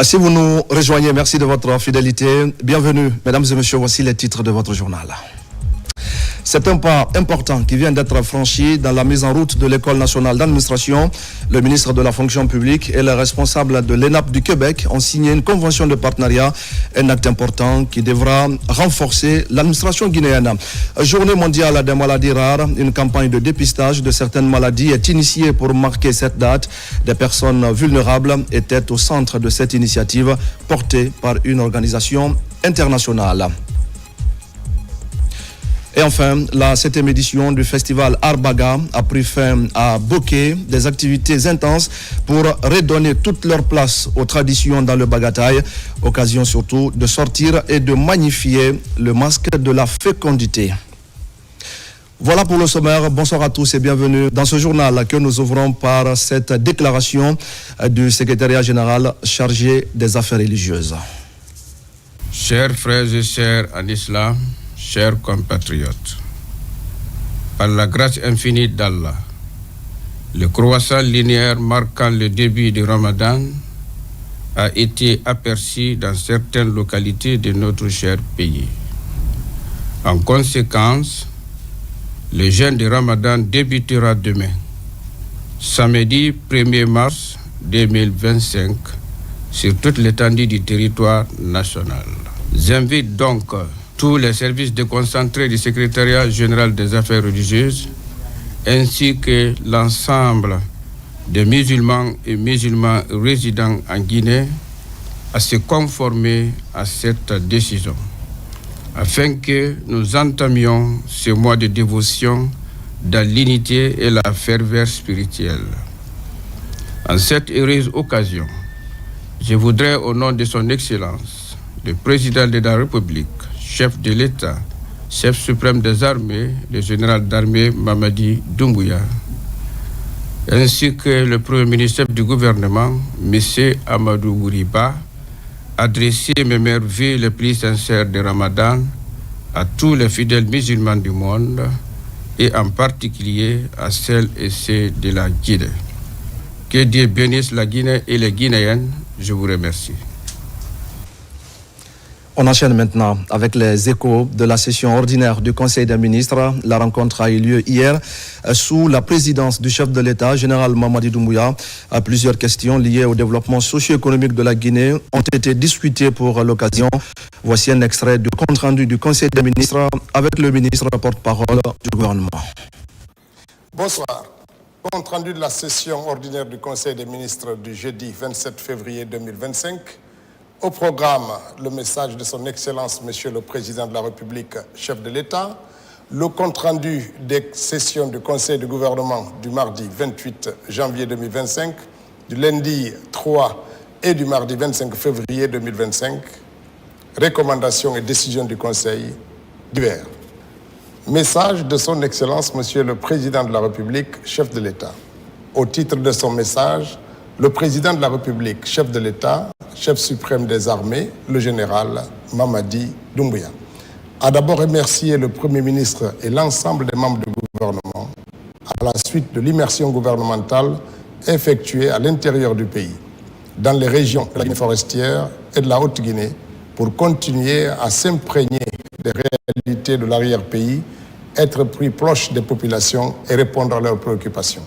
Si vous nous rejoignez, merci de votre fidélité. Bienvenue, mesdames et messieurs, voici les titres de votre journal. C'est un pas important qui vient d'être franchi dans la mise en route de l'École nationale d'administration. Le ministre de la fonction publique et le responsable de l'ENAP du Québec ont signé une convention de partenariat, un acte important qui devra renforcer l'administration guinéenne. Journée mondiale des maladies rares, une campagne de dépistage de certaines maladies est initiée pour marquer cette date. Des personnes vulnérables étaient au centre de cette initiative portée par une organisation internationale. Et enfin, la 7e édition du festival Arbaga a pris fin à Boké, des activités intenses pour redonner toute leur place aux traditions dans le bagataï, occasion surtout de sortir et de magnifier le masque de la fécondité. Voilà pour le sommaire. Bonsoir à tous et bienvenue dans ce journal que nous ouvrons par cette déclaration du secrétariat général chargé des affaires religieuses. Chers frères et sœurs en islam, chers compatriotes, par la grâce infinie d'Allah, le croissant linéaire marquant le début du Ramadan a été aperçu dans certaines localités de notre cher pays. En conséquence, le jeûne du Ramadan débutera demain, samedi 1er mars 2025, sur toute l'étendue du territoire national. J'invite donc tous les services déconcentrés du secrétariat général des affaires religieuses, ainsi que l'ensemble des musulmans et musulmans résidant en Guinée, à se conformer à cette décision, afin que nous entamions ce mois de dévotion dans l'unité et la ferveur spirituelle. En cette heureuse occasion, je voudrais, au nom de son Excellence, le Président de la République, chef de l'État, chef suprême des armées, le général d'armée Mamadi Doumbouya, ainsi que le Premier ministre du gouvernement, M. Amadou Bouriba, adresser mes meilleurs vœux les plus sincères de Ramadan à tous les fidèles musulmans du monde et en particulier à celles et ceux de la Guinée. Que Dieu bénisse la Guinée et les Guinéennes. Je vous remercie. On enchaîne maintenant avec les échos de la session ordinaire du Conseil des ministres. La rencontre a eu lieu hier sous la présidence du chef de l'État, général Mamadi Doumbouya. Plusieurs questions liées au développement socio-économique de la Guinée ont été discutées pour l'occasion. Voici un extrait du compte-rendu du Conseil des ministres avec le ministre porte-parole du gouvernement. Bonsoir. Compte-rendu de la session ordinaire du Conseil des ministres du jeudi 27 février 2025. Au programme, le message de son Excellence, Monsieur le Président de la République, chef de l'État, le compte-rendu des sessions du Conseil de gouvernement du mardi 28 janvier 2025, du lundi 3 et du mardi 25 février 2025, recommandations et décisions du Conseil divers. Message de son Excellence, Monsieur le Président de la République, chef de l'État. Au titre de son message, le Président de la République, chef de l'État, chef suprême des armées, le général Mamadi Doumbouya, a d'abord remercié le Premier ministre et l'ensemble des membres du gouvernement à la suite de l'immersion gouvernementale effectuée à l'intérieur du pays, dans les régions de la Guinée forestière et de la Haute-Guinée, pour continuer à s'imprégner des réalités de l'arrière-pays, être plus proche des populations et répondre à leurs préoccupations.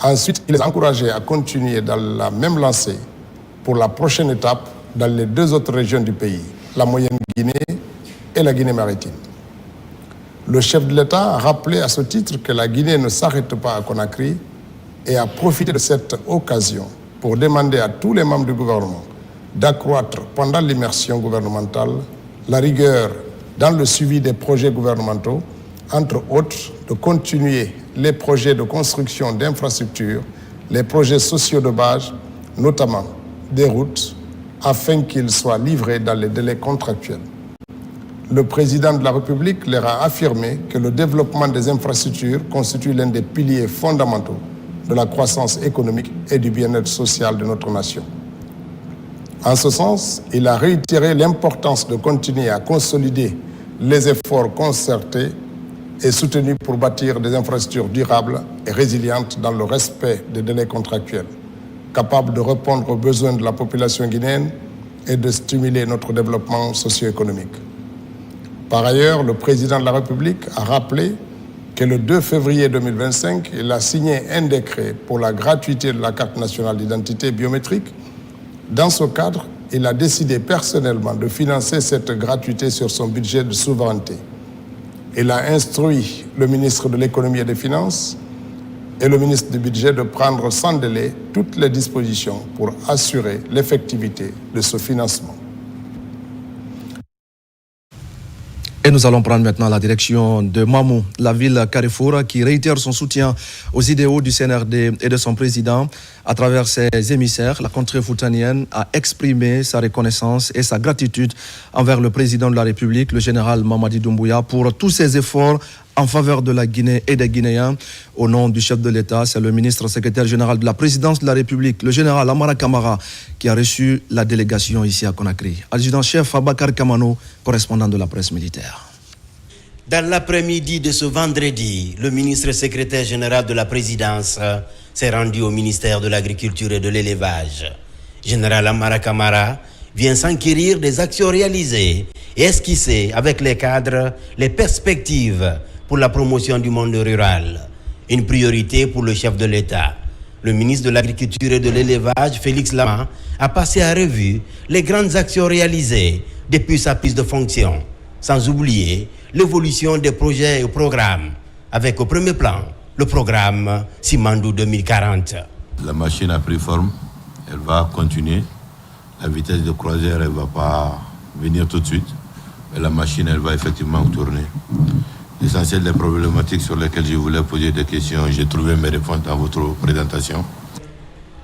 Ensuite, il les a encouragés à continuer dans la même lancée pour la prochaine étape dans les deux autres régions du pays, la Moyenne-Guinée et la Guinée maritime. Le chef de l'État a rappelé à ce titre que la Guinée ne s'arrête pas à Conakry et a profité de cette occasion pour demander à tous les membres du gouvernement d'accroître pendant l'immersion gouvernementale la rigueur dans le suivi des projets gouvernementaux, entre autres de continuer les projets de construction d'infrastructures, les projets sociaux de base, notamment des routes, afin qu'ils soient livrés dans les délais contractuels. Le président de la République leur a affirmé que le développement des infrastructures constitue l'un des piliers fondamentaux de la croissance économique et du bien-être social de notre nation. En ce sens, il a réitéré l'importance de continuer à consolider les efforts concertés et soutenus pour bâtir des infrastructures durables et résilientes dans le respect des délais contractuels. capable de répondre aux besoins de la population guinéenne et de stimuler notre développement socio-économique. Par ailleurs, le président de la République a rappelé que le 2 février 2025, il a signé un décret pour la gratuité de la carte nationale d'identité biométrique. Dans ce cadre, il a décidé personnellement de financer cette gratuité sur son budget de souveraineté. Il a instruit le ministre de l'Économie et des Finances et le ministre du Budget de prendre sans délai toutes les dispositions pour assurer l'effectivité de ce financement. Et nous allons prendre maintenant la direction de Mamou, la ville Carrefour, qui réitère son soutien aux idéaux du CNRD et de son président. À travers ses émissaires, la contrée foutanienne a exprimé sa reconnaissance et sa gratitude envers le président de la République, le général Mamadi Doumbouya, pour tous ses efforts en faveur de la Guinée et des Guinéens. Au nom du chef de l'État, c'est le ministre secrétaire général de la présidence de la République, le général Amara Kamara, qui a reçu la délégation ici à Conakry. Adjudant-chef Abakar Kamano, correspondant de la presse militaire. Dans l'après-midi de ce vendredi, le ministre secrétaire général de la présidence s'est rendu au ministère de l'Agriculture et de l'Élevage. Général Amara Kamara vient s'enquérir des actions réalisées et esquisser avec les cadres les perspectives pour la promotion du monde rural. Une priorité pour le chef de l'État. Le ministre de l'Agriculture et de l'Élevage, Félix Lama, a passé à revue les grandes actions réalisées depuis sa prise de fonction, sans oublier l'évolution des projets et programmes, avec au premier plan le programme Simandou 2040. La machine a pris forme, elle va continuer. La vitesse de croisière, elle ne va pas venir tout de suite, mais la machine, elle va effectivement tourner. L'essentiel des problématiques sur lesquelles je voulais poser des questions, j'ai trouvé mes réponses dans votre présentation.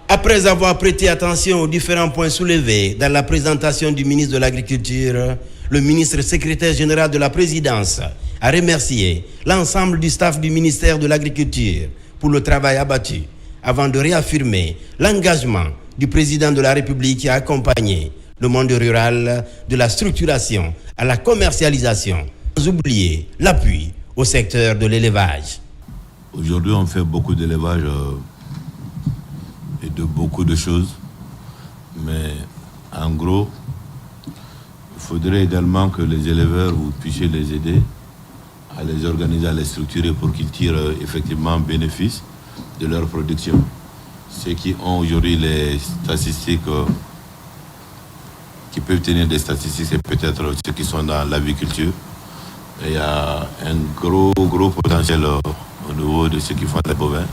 Après avoir prêté attention aux différents points soulevés dans la présentation du ministre de l'Agriculture, le ministre secrétaire général de la présidence a remercié l'ensemble du staff du ministère de l'Agriculture pour le travail abattu, avant de réaffirmer l'engagement du président de la République qui a accompagné le monde rural de la structuration à la commercialisation, sans oublier l'appui au secteur de l'élevage. Aujourd'hui, on fait beaucoup d'élevage et de beaucoup de choses, mais en gros, il faudrait également que les éleveurs, vous puissiez les aider à les organiser, à les structurer pour qu'ils tirent effectivement bénéfice de leur production. Ceux qui ont aujourd'hui les statistiques, qui peuvent tenir des statistiques, c'est peut-être ceux qui sont dans l'aviculture. Il y a un gros potentiel au niveau de ceux qui font des bovins.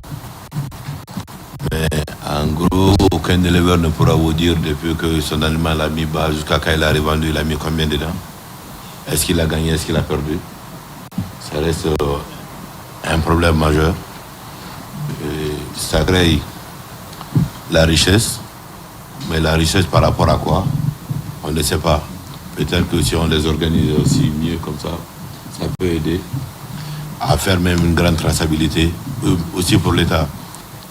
Mais en gros, aucun éleveur ne pourra vous dire depuis que son animal a mis bas jusqu'à quand il a revendu, il a mis combien dedans. Est-ce qu'il a gagné, est-ce qu'il a perdu? Ça reste un problème majeur. Et ça crée la richesse, mais la richesse par rapport à quoi? On ne sait pas. Peut-être que si on les organise aussi mieux comme ça peut aider à faire même une grande traçabilité, aussi pour l'État.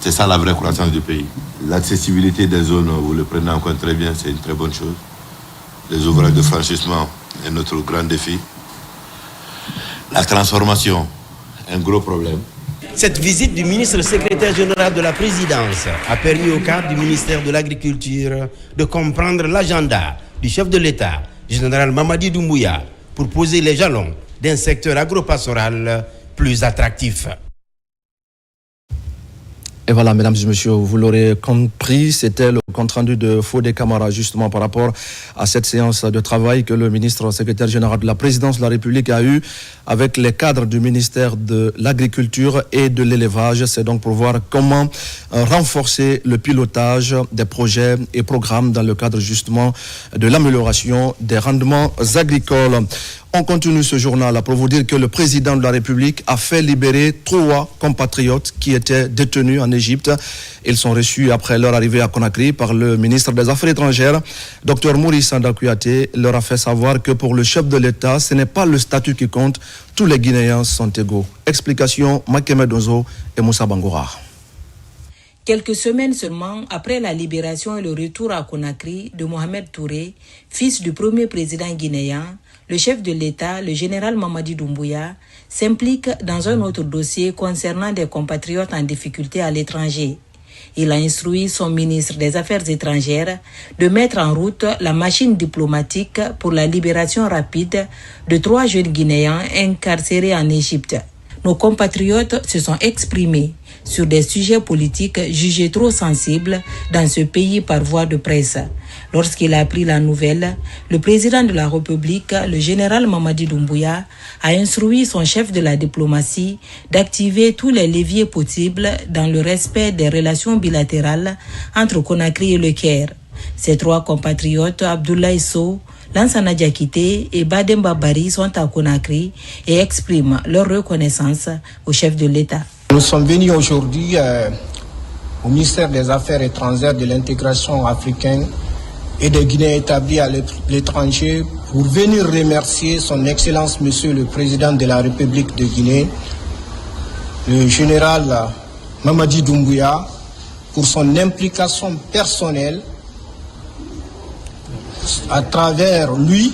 C'est ça la vraie croissance du pays. L'accessibilité des zones, vous le prenez en compte très bien, c'est une très bonne chose. Les ouvrages de franchissement est notre grand défi. La transformation, un gros problème. Cette visite du ministre secrétaire général de la présidence a permis au cadre du ministère de l'Agriculture de comprendre l'agenda du chef de l'État, général Mamadi Doumbouya, pour poser les jalons d'un secteur agropastoral plus attractif. Et voilà, mesdames et messieurs, vous l'aurez compris, c'était le compte-rendu de Fodé Camara, justement par rapport à cette séance de travail que le ministre secrétaire général de la présidence de la République a eue avec les cadres du ministère de l'Agriculture et de l'Élevage. C'est donc pour voir comment renforcer le pilotage des projets et programmes dans le cadre justement de l'amélioration des rendements agricoles. On continue ce journal pour vous dire que le président de la République a fait libérer 3 compatriotes qui étaient détenus en Égypte. Ils sont reçus après leur arrivée à Conakry par le ministre des Affaires étrangères. Dr Maurice Sanda Kouyaté leur a fait savoir que pour le chef de l'État, ce n'est pas le statut qui compte. Tous les Guinéens sont égaux. Explication, Makeme Dozo et Moussa Bangoura. Quelques semaines seulement après la libération et le retour à Conakry de Mohamed Touré, fils du premier président guinéen, le chef de l'État, le général Mamadi Doumbouya, s'implique dans un autre dossier concernant des compatriotes en difficulté à l'étranger. Il a instruit son ministre des Affaires étrangères de mettre en route la machine diplomatique pour la libération rapide de 3 jeunes Guinéens incarcérés en Égypte. Nos compatriotes se sont exprimés sur des sujets politiques jugés trop sensibles dans ce pays par voie de presse. Lorsqu'il a appris la nouvelle, le président de la République, le général Mamadi Doumbouya, a instruit son chef de la diplomatie d'activer tous les leviers possibles dans le respect des relations bilatérales entre Conakry et le Caire. Ses 3 compatriotes, Abdoulaye Sow, Lansana Diakité et Bademba Bari, sont à Conakry et expriment leur reconnaissance au chef de l'État. Nous sommes venus aujourd'hui au ministère des Affaires étrangères, de l'intégration africaine et des Guinéens établis à l'étranger pour venir remercier son Excellence Monsieur le Président de la République de Guinée, le général Mamadi Doumbouya, pour son implication personnelle. À travers lui,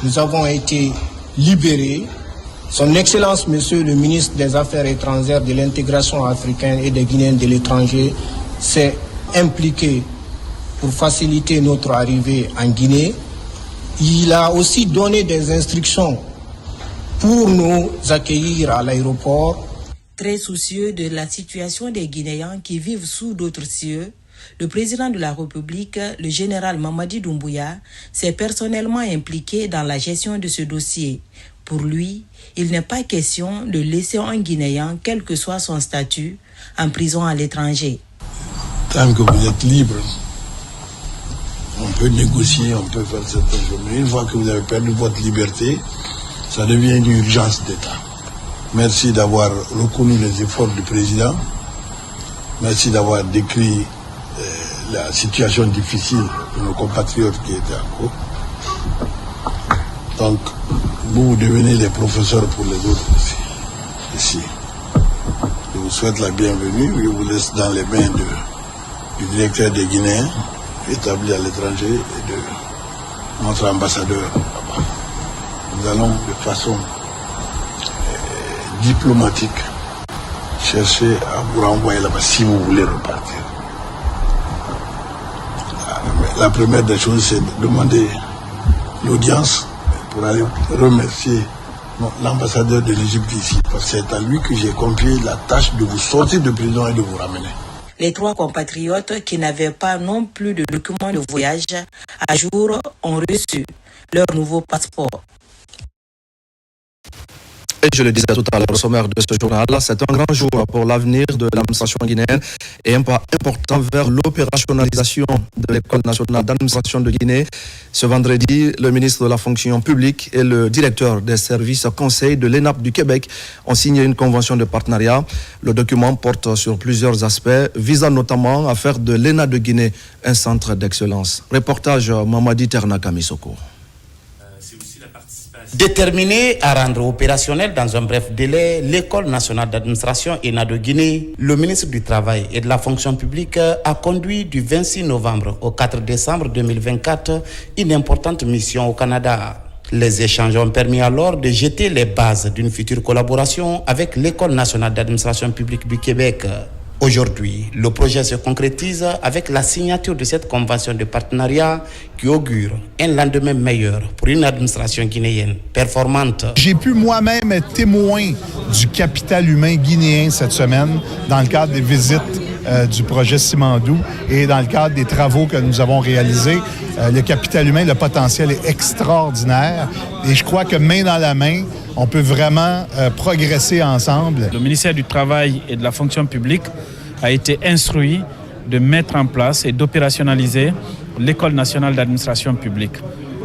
nous avons été libérés. Son Excellence Monsieur le Ministre des Affaires étrangères, de l'intégration africaine et des Guinéens de l'étranger s'est impliqué pour faciliter notre arrivée en Guinée. Il a aussi donné des instructions pour nous accueillir à l'aéroport. Très soucieux de la situation des Guinéens qui vivent sous d'autres cieux, le président de la République, le général Mamadi Doumbouya, s'est personnellement impliqué dans la gestion de ce dossier. Pour lui, il n'est pas question de laisser un Guinéen, quel que soit son statut, en prison à l'étranger. Tant que vous êtes libre, on peut négocier, on peut faire certaines choses. Mais une fois que vous avez perdu votre liberté, ça devient une urgence d'État. Merci d'avoir reconnu les efforts du président. Merci d'avoir décrit la situation difficile de nos compatriotes qui étaient en cours. Donc, vous devenez les professeurs pour les autres aussi, ici. Je vous souhaite la bienvenue. Je vous laisse dans les mains du directeur des Guinéens, établi à l'étranger, et de notre ambassadeur là-bas. Nous allons de façon diplomatique chercher à vous renvoyer là-bas si vous voulez repartir. La première des choses, c'est de demander l'audience pour aller remercier l'ambassadeur de l'Égypte ici, parce que c'est à lui que j'ai confié la tâche de vous sortir de prison et de vous ramener. Les 3 compatriotes qui n'avaient pas non plus de documents de voyage à jour ont reçu leur nouveau passeport. Et je le disais tout à l'heure au sommaire de ce journal, c'est un grand jour pour l'avenir de l'administration guinéenne et un pas important vers l'opérationnalisation de l'École nationale d'administration de Guinée. Ce vendredi, le ministre de la fonction publique et le directeur des services conseils de l'ENAP du Québec ont signé une convention de partenariat. Le document porte sur plusieurs aspects, visant notamment à faire de l'ENA de Guinée un centre d'excellence. Reportage Mamadi Ternaka Misoko. Déterminé à rendre opérationnel dans un bref délai l'École nationale d'administration ENA de Guinée, le ministre du Travail et de la fonction publique a conduit du 26 novembre au 4 décembre 2024 une importante mission au Canada. Les échanges ont permis alors de jeter les bases d'une future collaboration avec l'École nationale d'administration publique du Québec. Aujourd'hui, le projet se concrétise avec la signature de cette convention de partenariat qui augure un lendemain meilleur pour une administration guinéenne performante. J'ai pu moi-même être témoin du capital humain guinéen cette semaine dans le cadre des visites du projet Simandou et dans le cadre des travaux que nous avons réalisés. Le capital humain, le potentiel est extraordinaire et je crois que main dans la main, on peut vraiment progresser ensemble. Le ministère du Travail et de la fonction publique a été instruit de mettre en place et d'opérationnaliser l'École nationale d'administration publique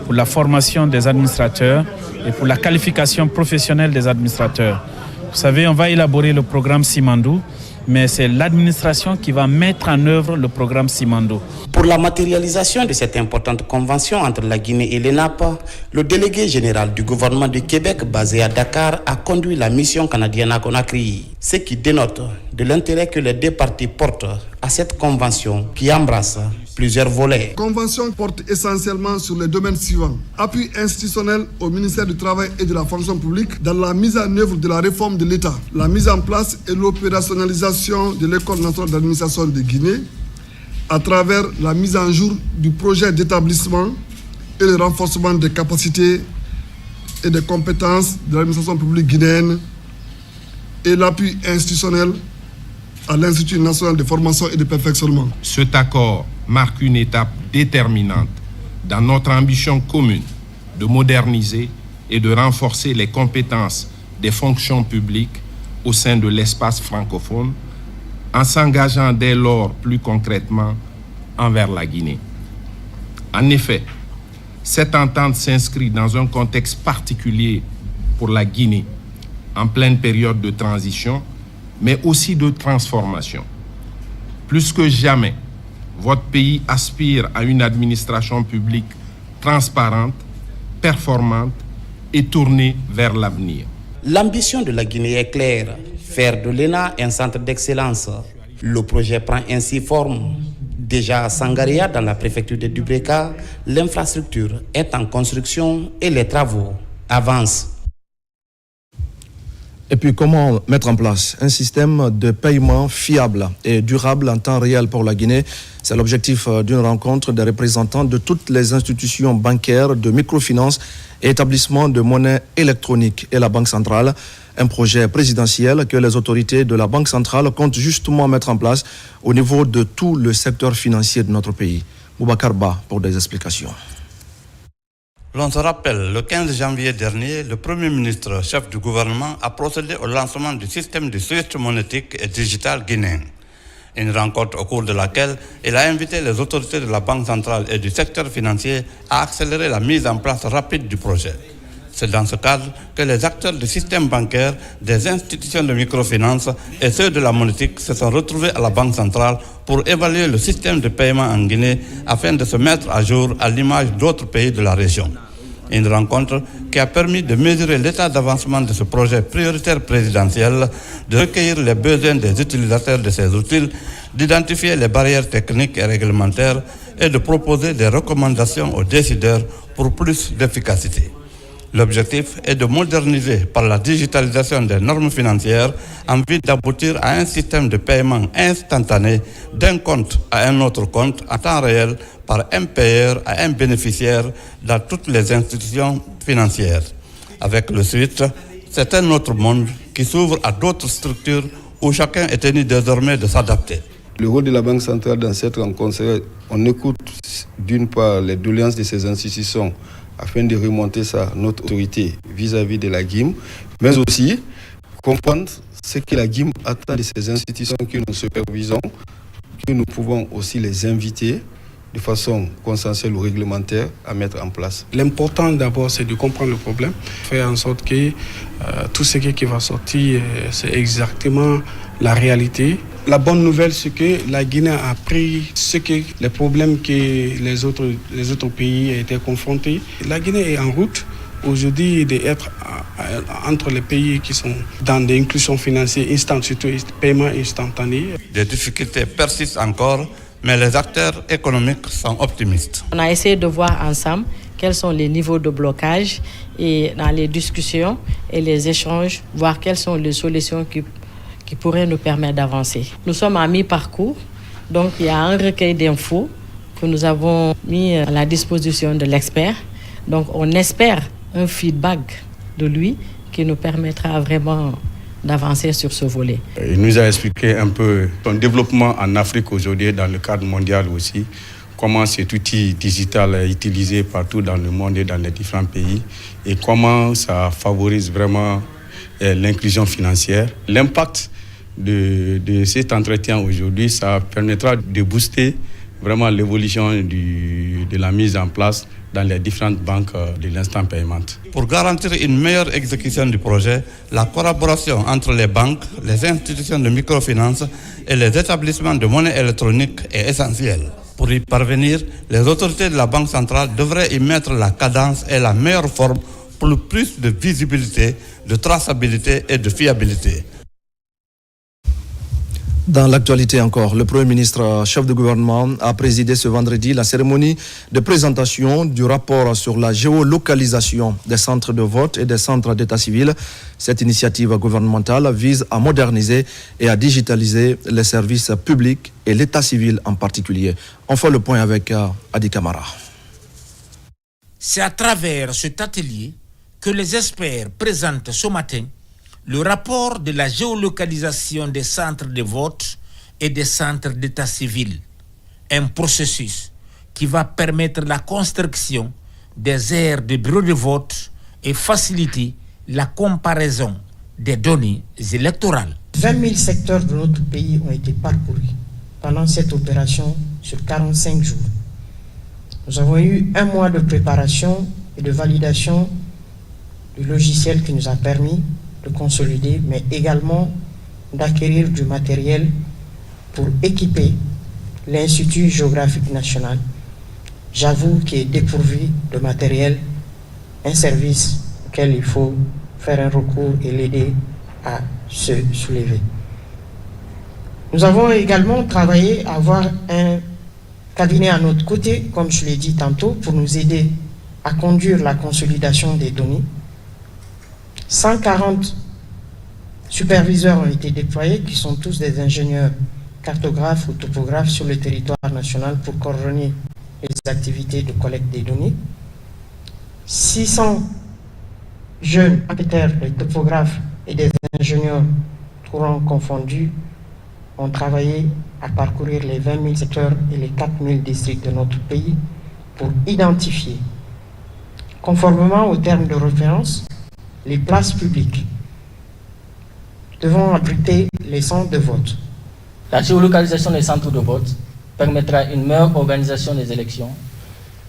pour la formation des administrateurs et pour la qualification professionnelle des administrateurs. Vous savez, on va élaborer le programme Simandou, mais c'est l'administration qui va mettre en œuvre le programme Simandou. Pour la matérialisation de cette importante convention entre la Guinée et l'ENAP, le délégué général du gouvernement du Québec basé à Dakar a conduit la mission canadienne à Conakry, ce qui dénote de l'intérêt que les deux parties portent à cette convention qui embrasse plusieurs volets. La convention porte essentiellement sur les domaines suivants. Appui institutionnel au ministère du Travail et de la fonction publique dans la mise en œuvre de la réforme de l'État, la mise en place et l'opérationnalisation de l'École nationale d'administration de Guinée, à travers la mise en jour du projet d'établissement et le renforcement des capacités et des compétences de l'administration publique guinéenne et l'appui institutionnel à l'Institut national de formation et de perfectionnement. Cet accord marque une étape déterminante dans notre ambition commune de moderniser et de renforcer les compétences des fonctions publiques au sein de l'espace francophone, en s'engageant dès lors plus concrètement envers la Guinée. En effet, cette entente s'inscrit dans un contexte particulier pour la Guinée, en pleine période de transition, mais aussi de transformation. Plus que jamais, votre pays aspire à une administration publique transparente, performante et tournée vers l'avenir. L'ambition de la Guinée est claire, faire de l'ENA un centre d'excellence. Le projet prend ainsi forme. Déjà à Sangaria, dans la préfecture de Dubreka, l'infrastructure est en construction et les travaux avancent. Et puis, comment mettre en place un système de paiement fiable et durable en temps réel pour la Guinée? C'est l'objectif d'une rencontre des représentants de toutes les institutions bancaires, de microfinance et établissements de monnaie électronique et la Banque centrale. Un projet présidentiel que les autorités de la Banque centrale comptent justement mettre en place au niveau de tout le secteur financier de notre pays. Boubacar Ba pour des explications. L'on se rappelle, le 15 janvier dernier, le Premier ministre, chef du gouvernement, a procédé au lancement du système de SWIFT monétique et digital guinéen. Une rencontre au cours de laquelle il a invité les autorités de la Banque centrale et du secteur financier à accélérer la mise en place rapide du projet. C'est dans ce cadre que les acteurs du système bancaire, des institutions de microfinance et ceux de la monétique se sont retrouvés à la Banque centrale pour évaluer le système de paiement en Guinée afin de se mettre à jour à l'image d'autres pays de la région. Une rencontre qui a permis de mesurer l'état d'avancement de ce projet prioritaire présidentiel, de recueillir les besoins des utilisateurs de ces outils, d'identifier les barrières techniques et réglementaires et de proposer des recommandations aux décideurs pour plus d'efficacité. L'objectif est de moderniser par la digitalisation des normes financières en vue d'aboutir à un système de paiement instantané d'un compte à un autre compte en temps réel par un payeur à un bénéficiaire dans toutes les institutions financières. Avec le SWIFT, c'est un autre monde qui s'ouvre à d'autres structures où chacun est tenu désormais de s'adapter. Le rôle de la Banque centrale dans cette rencontre, c'est qu'on écoute d'une part les doléances de ces institutions afin de remonter ça, notre autorité vis-à-vis de la GIM, mais aussi comprendre ce que la GIM attend de ces institutions que nous supervisons, que nous pouvons aussi les inviter de façon consensuelle ou réglementaire à mettre en place. L'important d'abord, c'est de comprendre le problème, faire en sorte que tout ce qui va sortir, c'est exactement la réalité. La bonne nouvelle, c'est que la Guinée a pris les problèmes que les autres pays étaient confrontés. La Guinée est en route aujourd'hui d'être entre les pays qui sont dans des inclusions financières instantanées, surtout paiement instantané. Des difficultés persistent encore, mais les acteurs économiques sont optimistes. On a essayé de voir ensemble quels sont les niveaux de blocage et dans les discussions et les échanges, voir quelles sont les solutions qui pourraient nous permettre d'avancer. Nous sommes à mi-parcours, donc il y a un recueil d'infos que nous avons mis à la disposition de l'expert. Donc on espère un feedback de lui qui nous permettra vraiment d'avancer sur ce volet. Il nous a expliqué un peu son développement en Afrique aujourd'hui, dans le cadre mondial aussi, comment cet outil digital est utilisé partout dans le monde et dans les différents pays et comment ça favorise vraiment l'inclusion financière. L'impact de cet entretien aujourd'hui, ça permettra de booster vraiment l'évolution de la mise en place dans les différentes banques de l'instant paiement. Pour garantir une meilleure exécution du projet, la collaboration entre les banques, les institutions de microfinance et les établissements de monnaie électronique est essentielle. Pour y parvenir, les autorités de la Banque centrale devraient y mettre la cadence et la meilleure forme pour le plus de visibilité, de traçabilité et de fiabilité. Dans l'actualité encore, le Premier ministre, chef de gouvernement, a présidé ce vendredi la cérémonie de présentation du rapport sur la géolocalisation des centres de vote et des centres d'état civil. Cette initiative gouvernementale vise à moderniser et à digitaliser les services publics et l'état civil en particulier. On fait le point avec Adi Kamara. C'est à travers cet atelier que les experts présentent ce matin le rapport de la géolocalisation des centres de vote et des centres d'état civil, un processus qui va permettre la construction des aires de bureaux de vote et faciliter la comparaison des données électorales. 20 000 secteurs de notre pays ont été parcourus pendant cette opération sur 45 jours. Nous avons eu 1 mois de préparation et de validation du logiciel qui nous a permis de consolider, mais également d'acquérir du matériel pour équiper l'Institut géographique national. J'avoue qu'il est dépourvu de matériel, un service auquel il faut faire un recours et l'aider à se soulever. Nous avons également travaillé à avoir un cabinet à notre côté, comme je l'ai dit tantôt, pour nous aider à conduire la consolidation des données. 140 superviseurs ont été déployés, qui sont tous des ingénieurs cartographes ou topographes sur le territoire national pour coordonner les activités de collecte des données. 600 jeunes enquêteurs, des topographes et des ingénieurs courants confondus ont travaillé à parcourir les 20 000 secteurs et les 4 000 districts de notre pays pour identifier, conformément aux termes de référence, les places publiques devant abriter les centres de vote. La géolocalisation des centres de vote permettra une meilleure organisation des élections,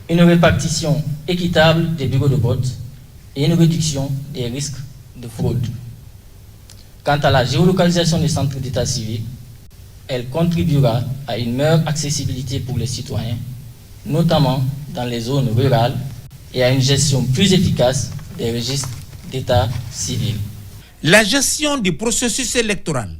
une répartition équitable des bureaux de vote et une réduction des risques de fraude. Quant à la géolocalisation des centres d'état civil, elle contribuera à une meilleure accessibilité pour les citoyens, notamment dans les zones rurales, et à une gestion plus efficace des registres d'état civil. La gestion du processus électoral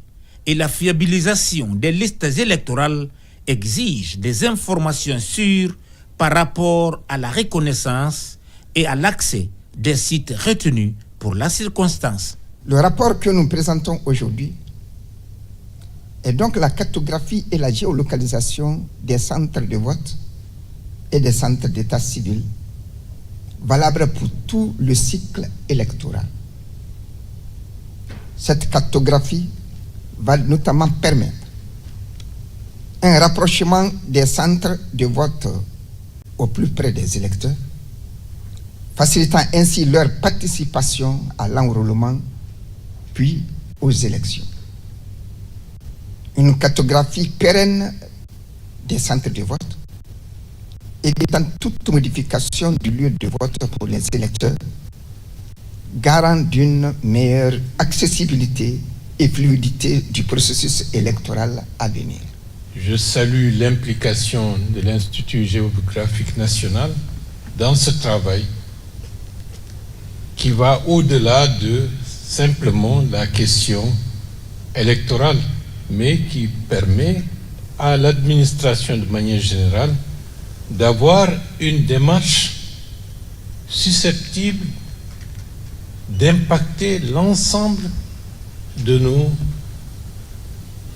et la fiabilisation des listes électorales exigent des informations sûres par rapport à la reconnaissance et à l'accès des sites retenus pour la circonstance. Le rapport que nous présentons aujourd'hui est donc la cartographie et la géolocalisation des centres de vote et des centres d'état civil, valables pour tout le cycle électoral. Cette cartographie va notamment permettre un rapprochement des centres de vote au plus près des électeurs, facilitant ainsi leur participation à l'enrôlement puis aux élections. Une cartographie pérenne des centres de vote, évitant toute modification du lieu de vote pour les électeurs, garant d'une meilleure accessibilité et fluidité du processus électoral à venir. Je salue l'implication de l'Institut géographique national dans ce travail qui va au-delà de simplement la question électorale, mais qui permet à l'administration de manière générale d'avoir une démarche susceptible d'impacter l'ensemble de nos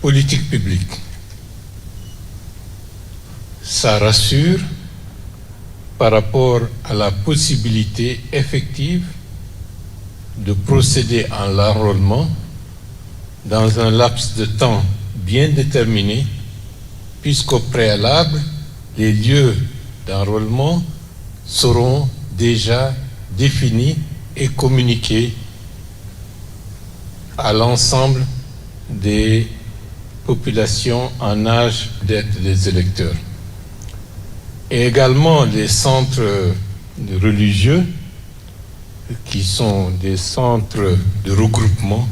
politiques publiques. Ça rassure par rapport à la possibilité effective de procéder à l'enrôlement dans un laps de temps bien déterminé, puisqu'au préalable, les lieux d'enrôlement seront déjà définis et communiqués à l'ensemble des populations en âge d'être des électeurs. Et également les centres religieux, qui sont des centres de regroupement,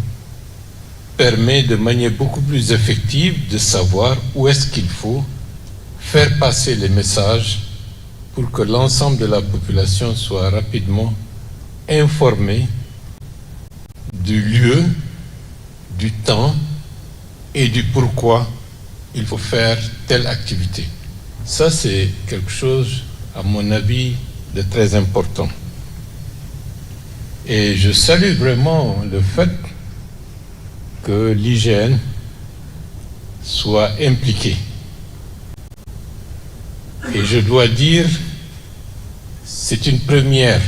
permet de manière beaucoup plus effective de savoir où est-ce qu'il faut faire passer les messages pour que l'ensemble de la population soit rapidement informée du lieu, du temps et du pourquoi il faut faire telle activité. Ça, c'est quelque chose, à mon avis, de très important. Et je salue vraiment le fait que l'IGN soit impliquée. Et je dois dire, c'est une première.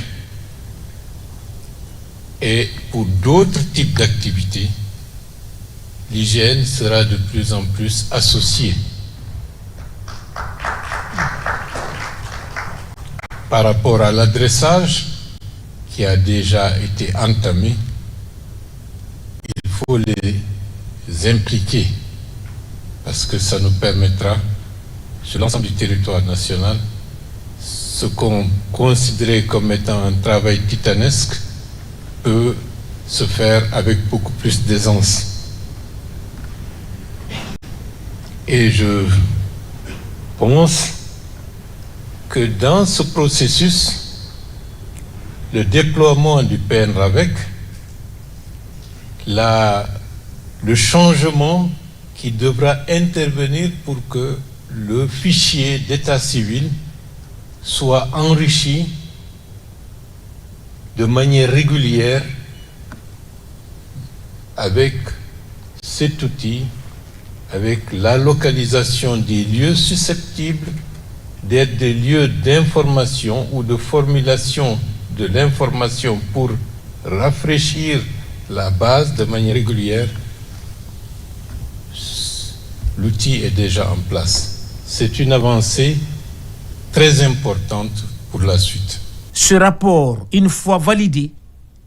Et pour d'autres types d'activités, l'IGN sera de plus en plus associée. Par rapport à l'adressage qui a déjà été entamé, il faut les impliquer parce que ça nous permettra, sur l'ensemble du territoire national, ce qu'on considérait comme étant un travail titanesque peut se faire avec beaucoup plus d'aisance. Et je pense que dans ce processus, le déploiement du PNRAVEC, le changement qui devra intervenir pour que le fichier d'état civil soit enrichi de manière régulière avec cet outil, avec la localisation des lieux susceptibles d'être des lieux d'information ou de formulation de l'information pour rafraîchir la base de manière régulière. L'outil est déjà en place. C'est une avancée très importante pour la suite. Ce rapport, une fois validé,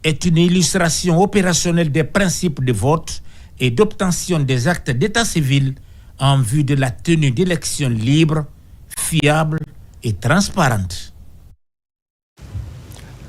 est une illustration opérationnelle des principes de vote et d'obtention des actes d'état civil en vue de la tenue d'élections libres, fiables et transparentes.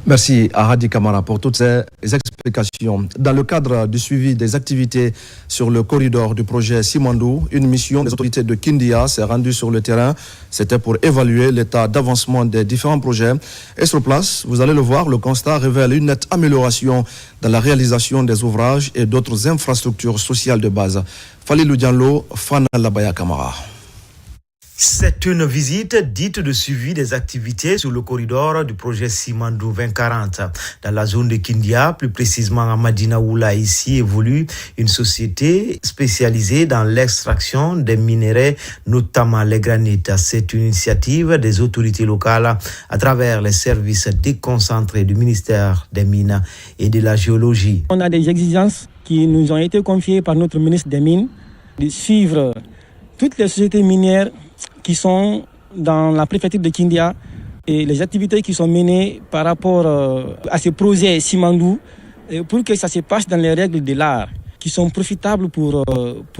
Merci à Hadi Kamara pour toutes ces explications. Dans le cadre du suivi des activités sur le corridor du projet Simandou, une mission des autorités de Kindia s'est rendue sur le terrain. C'était pour évaluer l'état d'avancement des différents projets. Et sur place, vous allez le voir, le constat révèle une nette amélioration dans la réalisation des ouvrages et d'autres infrastructures sociales de base. Falilou Diallo, Fana Labaya Kamara. C'est une visite dite de suivi des activités sur le corridor du projet Simandou 2040. Dans la zone de Kindia, plus précisément à Madina Oula, ici évolue une société spécialisée dans l'extraction des minéraux, notamment les granites. C'est une initiative des autorités locales à travers les services déconcentrés du ministère des Mines et de la Géologie. On a des exigences qui nous ont été confiées par notre ministre des Mines de suivre toutes les sociétés minières qui sont dans la préfecture de Kindia et les activités qui sont menées par rapport à ce projet Simandou pour que ça se passe dans les règles de l'art qui sont profitables pour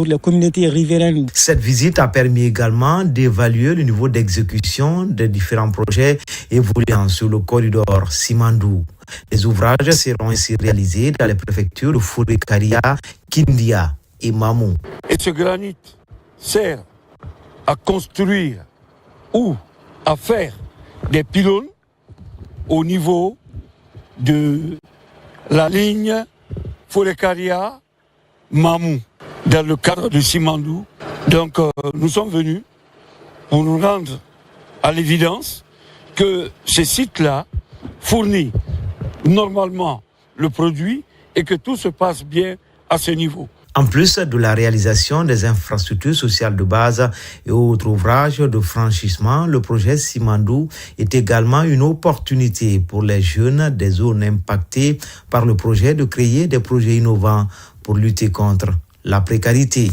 les communautés riveraines. Cette visite a permis également d'évaluer le niveau d'exécution des différents projets évoluant sur le corridor Simandou. Les ouvrages seront ainsi réalisés dans les préfectures de Fouré-Karia, Kindia et Mamou. Et ce granit sert à construire ou à faire des pylônes au niveau de la ligne Fouré-Karia-Mamou dans le cadre de Simandou. Donc nous sommes venus pour nous rendre à l'évidence que ces sites-là fournissent normalement le produit et que tout se passe bien à ce niveau. En plus de la réalisation des infrastructures sociales de base et autres ouvrages de franchissement, le projet Simandou est également une opportunité pour les jeunes des zones impactées par le projet de créer des projets innovants pour lutter contre la précarité.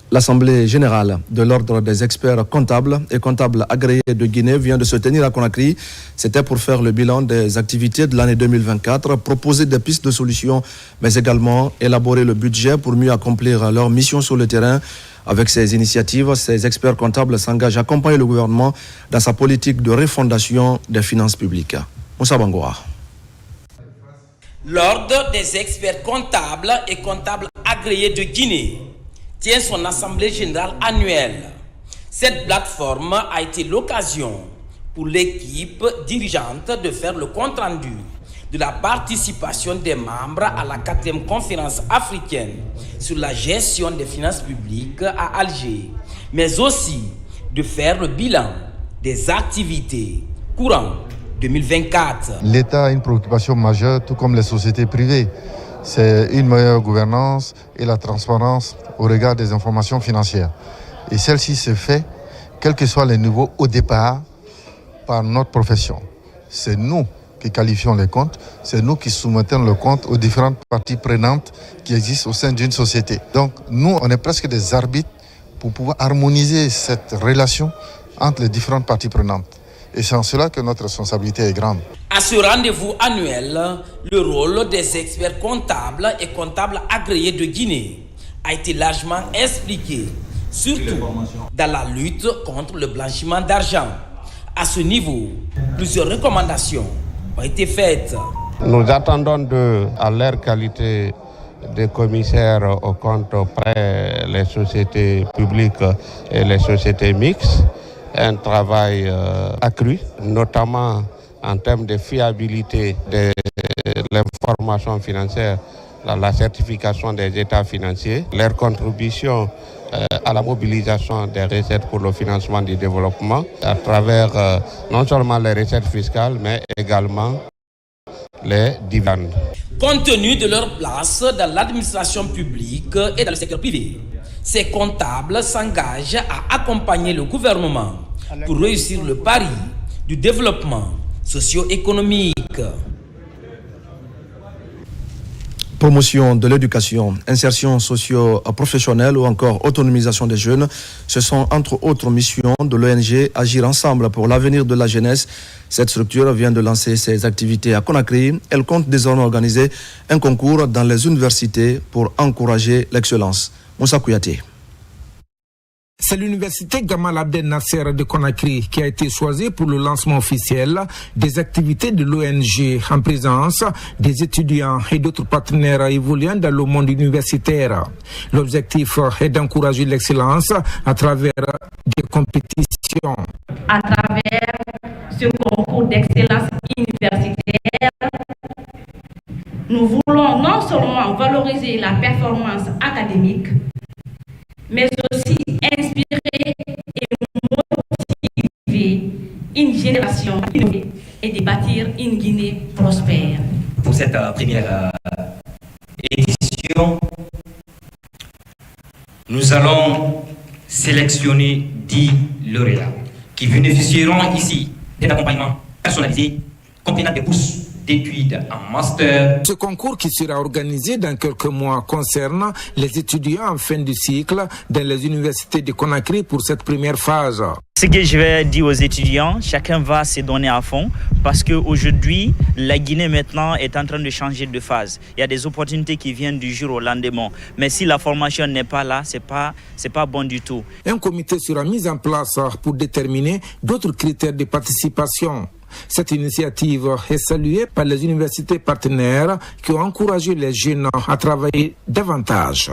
L'Assemblée générale de l'Ordre des experts comptables et comptables agréés de Guinée vient de se tenir à Conakry. C'était pour faire le bilan des activités de l'année 2024, proposer des pistes de solutions, mais également élaborer le budget pour mieux accomplir leur mission sur le terrain. Avec ces initiatives, ces experts comptables s'engagent à accompagner le gouvernement dans sa politique de refondation des finances publiques. Moussa Bangoura. L'Ordre des experts comptables et comptables agréés de Guinée tient son assemblée générale annuelle. Cette plateforme a été l'occasion pour l'équipe dirigeante de faire le compte-rendu de la participation des membres à la 4e conférence africaine sur la gestion des finances publiques à Alger, mais aussi de faire le bilan des activités courant 2024. L'État a une préoccupation majeure, tout comme les sociétés privées. C'est une meilleure gouvernance et la transparence au regard des informations financières. Et celle-ci se fait, quels que soient les niveaux au départ, par notre profession. C'est nous qui qualifions les comptes, c'est nous qui soumettons le compte aux différentes parties prenantes qui existent au sein d'une société. Donc nous, on est presque des arbitres pour pouvoir harmoniser cette relation entre les différentes parties prenantes. Et c'est en cela que notre responsabilité est grande. À ce rendez-vous annuel, le rôle des experts comptables et comptables agréés de Guinée a été largement expliqué, surtout dans la lutte contre le blanchiment d'argent. À ce niveau, plusieurs recommandations ont été faites. Nous attendons d'eux, à leur qualité de commissaires aux comptes près les sociétés publiques et les sociétés mixtes, un travail accru, notamment en termes de fiabilité de l'information financière, la certification des états financiers, leur contribution à la mobilisation des recettes pour le financement du développement à travers non seulement les recettes fiscales, mais également les dividendes. Compte tenu de leur place dans l'administration publique et dans le secteur privé, ces comptables s'engagent à accompagner le gouvernement pour réussir le pari du développement socio-économique. Promotion de l'éducation, insertion socio-professionnelle ou encore autonomisation des jeunes, ce sont entre autres missions de l'ONG Agir Ensemble pour l'avenir de la jeunesse. Cette structure vient de lancer ses activités à Conakry. Elle compte désormais organiser un concours dans les universités pour encourager l'excellence. Moussa Kouyaté. C'est l'université Gamal Abdel Nasser de Conakry qui a été choisie pour le lancement officiel des activités de l'ONG en présence des étudiants et d'autres partenaires évoluant dans le monde universitaire. L'objectif est d'encourager l'excellence à travers des compétitions. À travers ce concours d'excellence universitaire, nous voulons non seulement valoriser la performance académique, mais aussi inspirer et motiver une génération innovée et de bâtir une Guinée prospère. Pour cette première édition, nous allons sélectionner 10 lauréats qui bénéficieront ici d'un accompagnement personnalisé comprenant des bourses d'études en master. Ce concours qui sera organisé dans quelques mois concerne les étudiants en fin de cycle dans les universités de Conakry pour cette première phase. Ce que je vais dire aux étudiants, chacun va se donner à fond parce qu'aujourd'hui, la Guinée maintenant est en train de changer de phase. Il y a des opportunités qui viennent du jour au lendemain. Mais si la formation n'est pas là, c'est pas bon du tout. Un comité sera mis en place pour déterminer d'autres critères de participation. Cette initiative est saluée par les universités partenaires qui ont encouragé les jeunes à travailler davantage.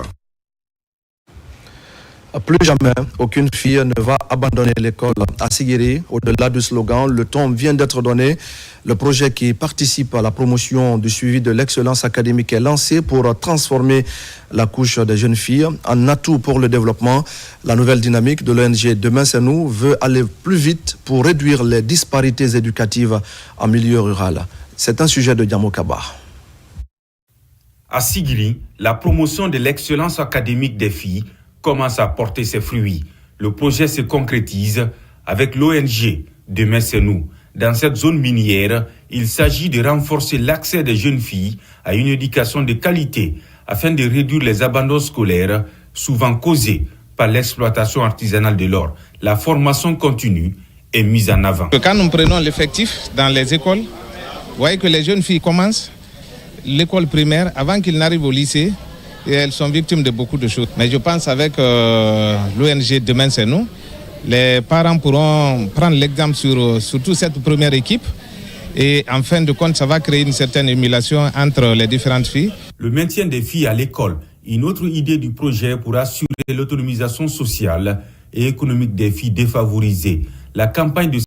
Plus jamais, aucune fille ne va abandonner l'école à Sigiri. Au-delà du slogan, le ton vient d'être donné. Le projet qui participe à la promotion du suivi de l'excellence académique est lancé pour transformer la couche des jeunes filles en atout pour le développement. La nouvelle dynamique de l'ONG Demain c'est nous veut aller plus vite pour réduire les disparités éducatives en milieu rural. C'est un sujet de Diamo Kaba. À Sigiri, la promotion de l'excellence académique des filles commence à porter ses fruits. Le projet se concrétise avec l'ONG Demain c'est nous. Dans cette zone minière, il s'agit de renforcer l'accès des jeunes filles à une éducation de qualité afin de réduire les abandons scolaires, souvent causés par l'exploitation artisanale de l'or. La formation continue est mise en avant. Quand nous prenons l'effectif dans les écoles, vous voyez que les jeunes filles commencent l'école primaire avant qu'ils n'arrivent au lycée. Et elles sont victimes de beaucoup de choses. Mais je pense avec l'ONG Demain c'est nous, les parents pourront prendre l'exemple sur toute cette première équipe. Et en fin de compte, ça va créer une certaine émulation entre les différentes filles. Le maintien des filles à l'école Une autre idée du projet pour assurer l'autonomisation sociale et économique des filles défavorisées. La campagne de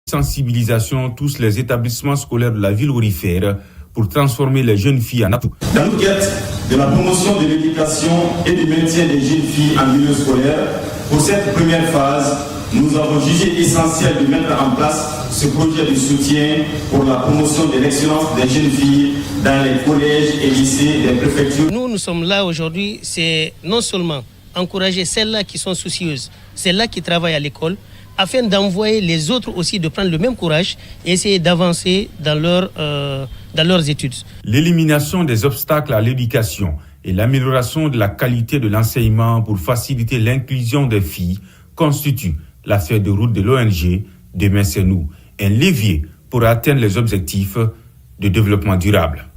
sensibilisation touche les établissements scolaires de la ville aurifère pour transformer les jeunes filles en atouts. Dans le cadre de la promotion de l'éducation et du maintien des jeunes filles en milieu scolaire, pour cette première phase, nous avons jugé essentiel de mettre en place ce projet de soutien pour la promotion de l'excellence des jeunes filles dans les collèges et lycées des préfectures. Nous sommes là aujourd'hui, c'est non seulement encourager celles-là qui sont soucieuses, celles-là qui travaillent à l'école, afin d'envoyer les autres aussi de prendre le même courage et essayer d'avancer dans leurs études. L'élimination des obstacles à l'éducation et l'amélioration de la qualité de l'enseignement pour faciliter l'inclusion des filles constituent la feuille de route de l'ONG Demain c'est nous, un levier pour atteindre les objectifs de développement durable.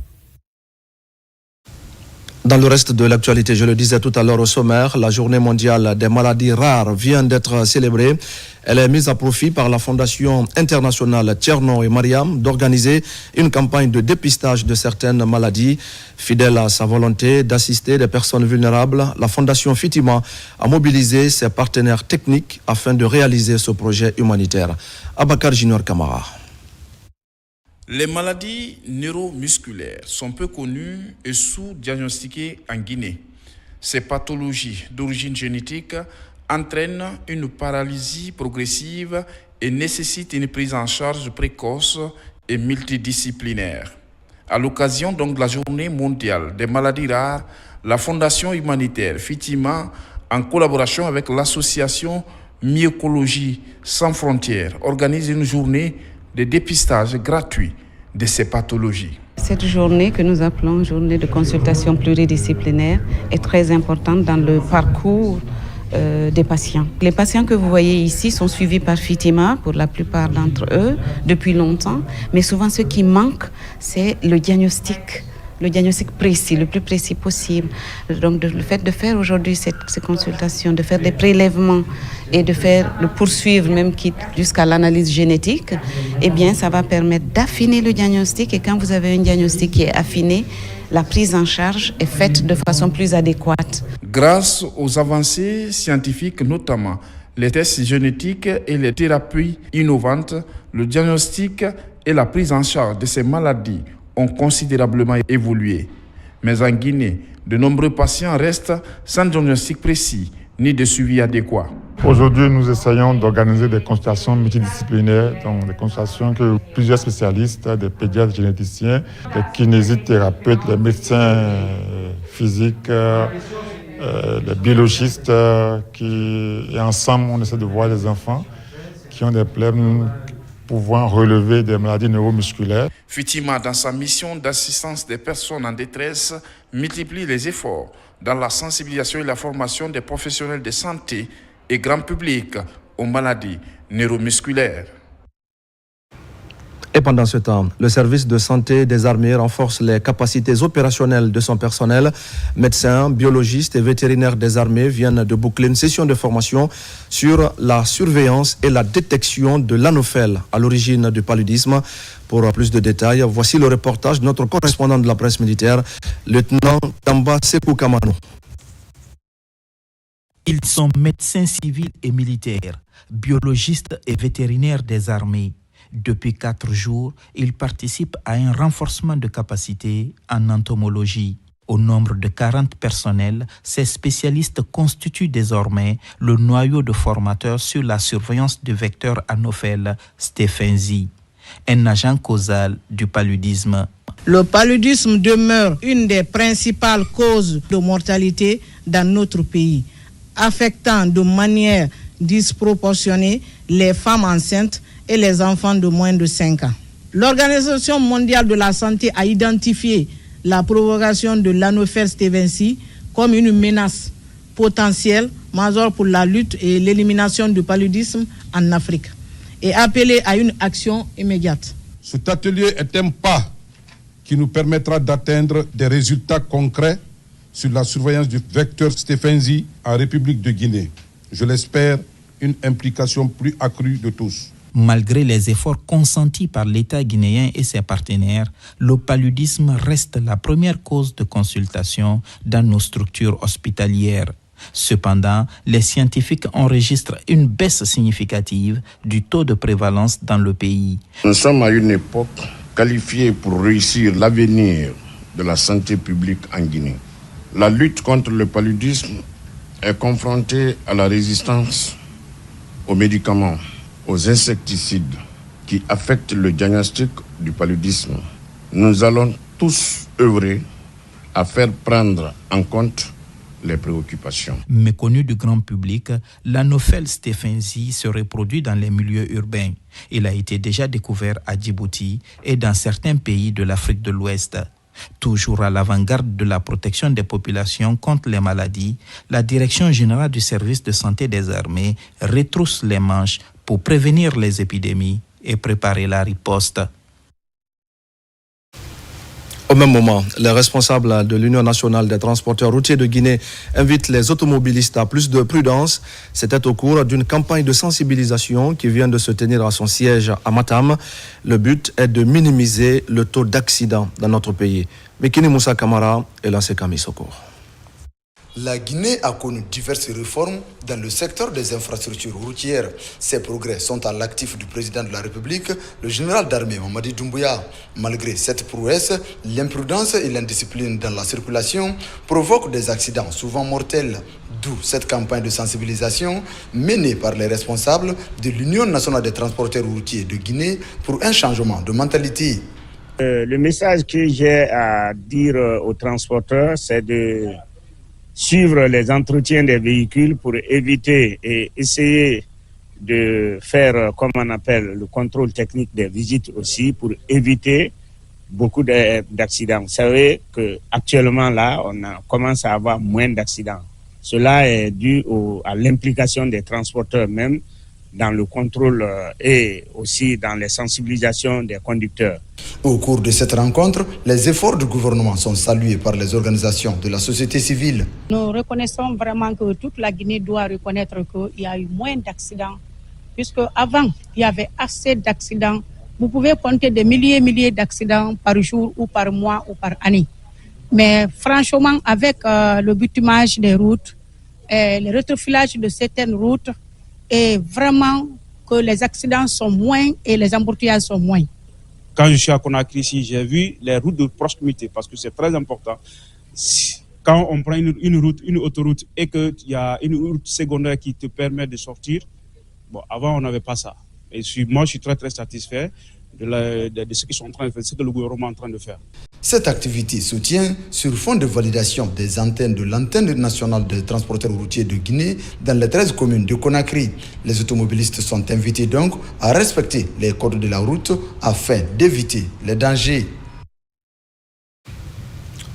Dans le reste de l'actualité, je le disais tout à l'heure au sommaire, la journée mondiale des maladies rares vient d'être célébrée. Elle est mise à profit par la Fondation internationale Tcherno et Mariam d'organiser une campagne de dépistage de certaines maladies. Fidèle à sa volonté d'assister des personnes vulnérables, la Fondation Fitima a mobilisé ses partenaires techniques afin de réaliser ce projet humanitaire. Abakar Junior Kamara. Les maladies neuromusculaires sont peu connues et sous-diagnostiquées en Guinée. Ces pathologies d'origine génétique entraînent une paralysie progressive et nécessitent une prise en charge précoce et multidisciplinaire. À l'occasion donc de la Journée mondiale des maladies rares, la Fondation humanitaire Fitima, en collaboration avec l'association Mycologie sans frontières, organise une journée de dépistage gratuit de ces pathologies. Cette journée que nous appelons journée de consultation pluridisciplinaire est très importante dans le parcours des patients. Les patients que vous voyez ici sont suivis par Fitima, pour la plupart d'entre eux, depuis longtemps, mais souvent ce qui manque, c'est le diagnostic précis, le plus précis possible. Donc le fait de faire aujourd'hui ces consultations, de faire des prélèvements et de poursuivre même jusqu'à l'analyse génétique, eh bien ça va permettre d'affiner le diagnostic, et quand vous avez un diagnostic qui est affiné, la prise en charge est faite de façon plus adéquate. Grâce aux avancées scientifiques, notamment les tests génétiques et les thérapies innovantes, le diagnostic et la prise en charge de ces maladies ont considérablement évolué. Mais en Guinée, de nombreux patients restent sans diagnostic précis ni de suivi adéquat. Aujourd'hui, nous essayons d'organiser des consultations multidisciplinaires, donc des consultations que plusieurs spécialistes, des pédiatres généticiens, des kinésithérapeutes, les médecins physiques, les biologistes, et ensemble, on essaie de voir les enfants qui ont des problèmes pouvant relever des maladies neuromusculaires. Fitima, dans sa mission d'assistance des personnes en détresse, multiplie les efforts dans la sensibilisation et la formation des professionnels de santé et grand public aux maladies neuromusculaires. Et pendant ce temps, le service de santé des armées renforce les capacités opérationnelles de son personnel. Médecins, biologistes et vétérinaires des armées viennent de boucler une session de formation sur la surveillance et la détection de l'anophèle à l'origine du paludisme. Pour plus de détails, voici le reportage de notre correspondant de la presse militaire, lieutenant Tamba Sekou Kamanou. Ils sont médecins civils et militaires, biologistes et vétérinaires des armées. Depuis 4 jours, ils participent à un renforcement de capacité en entomologie. Au nombre de 40 personnels, ces spécialistes constituent désormais le noyau de formateurs sur la surveillance du vecteur anophèle Stephensi, un agent causal du paludisme. Le paludisme demeure une des principales causes de mortalité dans notre pays, affectant de manière disproportionnée les femmes enceintes et les enfants de moins de 5 ans. L'Organisation mondiale de la santé a identifié la provocation de l'anophèle Stephensi comme une menace potentielle majeure pour la lutte et l'élimination du paludisme en Afrique et appelé à une action immédiate. Cet atelier est un pas qui nous permettra d'atteindre des résultats concrets sur la surveillance du vecteur Stephensi en République de Guinée. Je l'espère, une implication plus accrue de tous. Malgré les efforts consentis par l'État guinéen et ses partenaires, le paludisme reste la première cause de consultation dans nos structures hospitalières. Cependant, les scientifiques enregistrent une baisse significative du taux de prévalence dans le pays. Nous sommes à une époque qualifiée pour réussir l'avenir de la santé publique en Guinée. La lutte contre le paludisme est confrontée à la résistance aux médicaments, aux insecticides qui affectent le diagnostic du paludisme. Nous allons tous œuvrer à faire prendre en compte les préoccupations. Méconnu du grand public, l'Anophel stephensi se reproduit dans les milieux urbains. Il a été déjà découvert à Djibouti et dans certains pays de l'Afrique de l'Ouest. Toujours à l'avant-garde de la protection des populations contre les maladies, la Direction générale du service de santé des armées retrousse les manches pour prévenir les épidémies et préparer la riposte. Au même moment, les responsables de l'Union nationale des transporteurs routiers de Guinée invitent les automobilistes à plus de prudence. C'était au cours d'une campagne de sensibilisation qui vient de se tenir à son siège à Matam. Le but est de minimiser le taux d'accidents dans notre pays. Mekini Moussa Kamara et Lancé Kami Sokour. La Guinée a connu diverses réformes dans le secteur des infrastructures routières. Ces progrès sont à l'actif du président de la République, le général d'armée Mamadi Doumbouya. Malgré cette prouesse, l'imprudence et l'indiscipline dans la circulation provoquent des accidents souvent mortels. D'où cette campagne de sensibilisation menée par les responsables de l'Union nationale des transporteurs routiers de Guinée pour un changement de mentalité. Le message que j'ai à dire aux transporteurs, c'est de suivre les entretiens des véhicules pour éviter et essayer de faire, comme on appelle, le contrôle technique des visites aussi, pour éviter beaucoup d'accidents. Vous savez qu'actuellement, là, on commence à avoir moins d'accidents. Cela est dû à l'implication des transporteurs même dans le contrôle et aussi dans les sensibilisations des conducteurs. Au cours de cette rencontre, les efforts du gouvernement sont salués par les organisations de la société civile. Nous reconnaissons vraiment que toute la Guinée doit reconnaître qu'il y a eu moins d'accidents, puisque avant il y avait assez d'accidents. Vous pouvez compter des milliers et milliers d'accidents par jour ou par mois ou par année. Mais franchement, avec le bitumage des routes, le rétrofilage de certaines routes, et vraiment que les accidents sont moins et les embouteillages sont moins. Quand je suis à Conakry ici, j'ai vu les routes de proximité parce que c'est très important. Quand on prend une route, une autoroute et qu'il y a une route secondaire qui te permet de sortir, bon, avant on n'avait pas ça. Et moi je suis très très satisfait de ce qu'ils sont en train de faire, ce que le gouvernement est en train de faire. Cette activité soutient sur fond de validation des antennes de l'antenne nationale des transporteurs routiers de Guinée dans les 13 communes de Conakry. Les automobilistes sont invités donc à respecter les codes de la route afin d'éviter les dangers.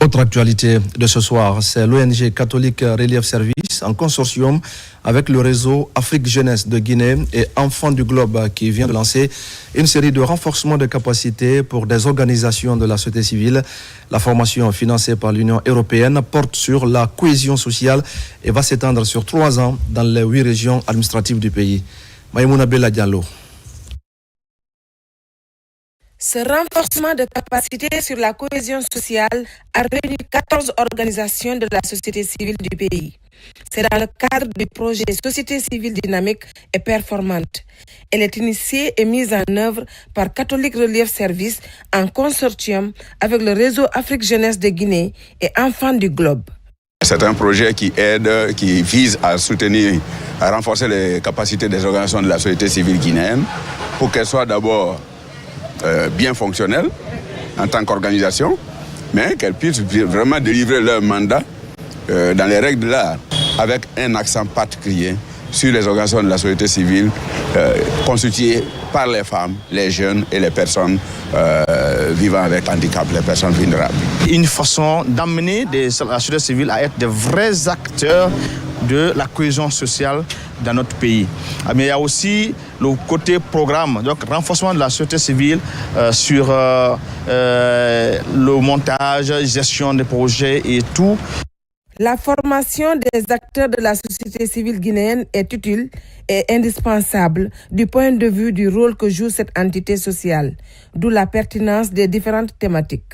Autre actualité de ce soir, c'est l'ONG catholique Relief Service en consortium avec le réseau Afrique Jeunesse de Guinée et Enfants du Globe qui vient de lancer une série de renforcements de capacités pour des organisations de la société civile. La formation financée par l'Union européenne porte sur la cohésion sociale et va s'étendre sur 3 ans dans les 8 régions administratives du pays. Maïmouna Bella Diallo. Ce renforcement de capacité sur la cohésion sociale a réuni 14 organisations de la société civile du pays. C'est dans le cadre du projet Société civile dynamique et performante. Elle est initiée et mise en œuvre par Catholic Relief Service en consortium avec le réseau Afrique Jeunesse de Guinée et Enfants du Globe. C'est un projet qui aide, qui vise à soutenir, à renforcer les capacités des organisations de la société civile guinéenne pour qu'elles soient d'abord bien fonctionnelles en tant qu'organisation, mais qu'elles puissent vraiment délivrer leur mandat dans les règles de l'art, avec un accent particulier sur les organisations de la société civile constituées par les femmes, les jeunes et les personnes vivant avec handicap, les personnes vulnérables. Une façon d'amener la société civile à être des vrais acteurs de la cohésion sociale dans notre pays. Mais il y a aussi le côté programme, donc renforcement de la société civile sur le montage, gestion des projets et tout. La formation des acteurs de la société civile guinéenne est utile et indispensable du point de vue du rôle que joue cette entité sociale, d'où la pertinence des différentes thématiques.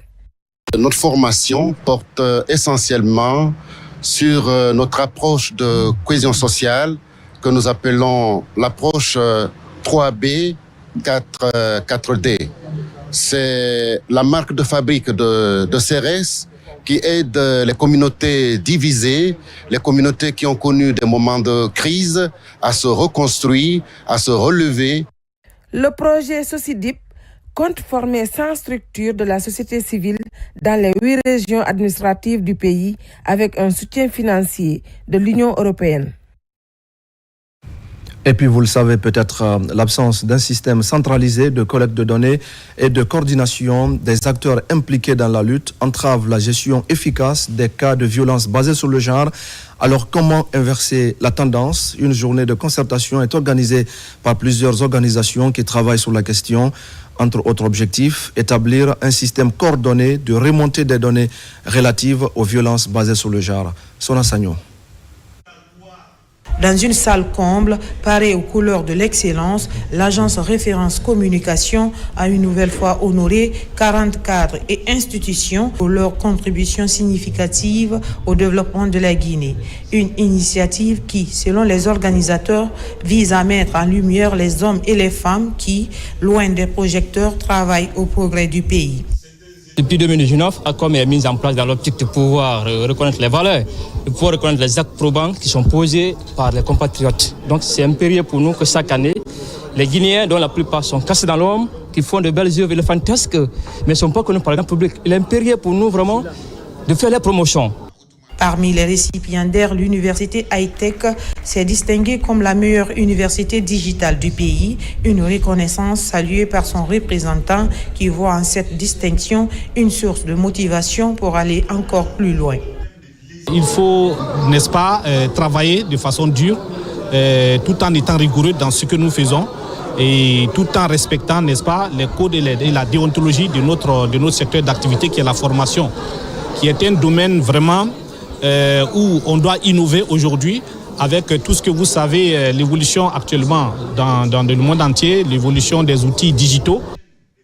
Notre formation porte essentiellement sur notre approche de cohésion sociale que nous appelons l'approche 3B, 4D. C'est la marque de fabrique de CRS qui aide les communautés divisées, les communautés qui ont connu des moments de crise à se reconstruire, à se relever. Le projet SOCIDIP compte former 100 structures de la société civile dans les 8 régions administratives du pays avec un soutien financier de l'Union européenne. Et puis vous le savez peut-être, l'absence d'un système centralisé de collecte de données et de coordination des acteurs impliqués dans la lutte entrave la gestion efficace des cas de violence basés sur le genre. Alors comment inverser la tendance? Une journée de concertation est organisée par plusieurs organisations qui travaillent sur la question. Entre autres objectifs, établir un système coordonné de remontée des données relatives aux violences basées sur le genre. Sona Sagno. Dans une salle comble, parée aux couleurs de l'excellence, l'agence Référence Communication a une nouvelle fois honoré 40 cadres et institutions pour leur contribution significative au développement de la Guinée. Une initiative qui, selon les organisateurs, vise à mettre en lumière les hommes et les femmes qui, loin des projecteurs, travaillent au progrès du pays. Depuis 2019, ACOM est mise en place dans l'optique de pouvoir reconnaître les valeurs, de pouvoir reconnaître les actes probants qui sont posés par les compatriotes. Donc c'est impérieux pour nous que chaque année, les Guinéens, dont la plupart sont cassés dans l'homme, qui font de belles œuvres éléphantiques, mais ne sont pas connus par le grand public. Il est impérieux pour nous vraiment de faire les promotions. Parmi les récipiendaires, l'université High-Tech s'est distinguée comme la meilleure université digitale du pays, une reconnaissance saluée par son représentant qui voit en cette distinction une source de motivation pour aller encore plus loin. Il faut, n'est-ce pas, travailler de façon dure, tout en étant rigoureux dans ce que nous faisons et tout en respectant, n'est-ce pas, les codes et la déontologie de notre secteur d'activité qui est la formation, qui est un domaine vraiment où on doit innover aujourd'hui avec tout ce que vous savez, l'évolution actuellement dans le monde entier, l'évolution des outils digitaux.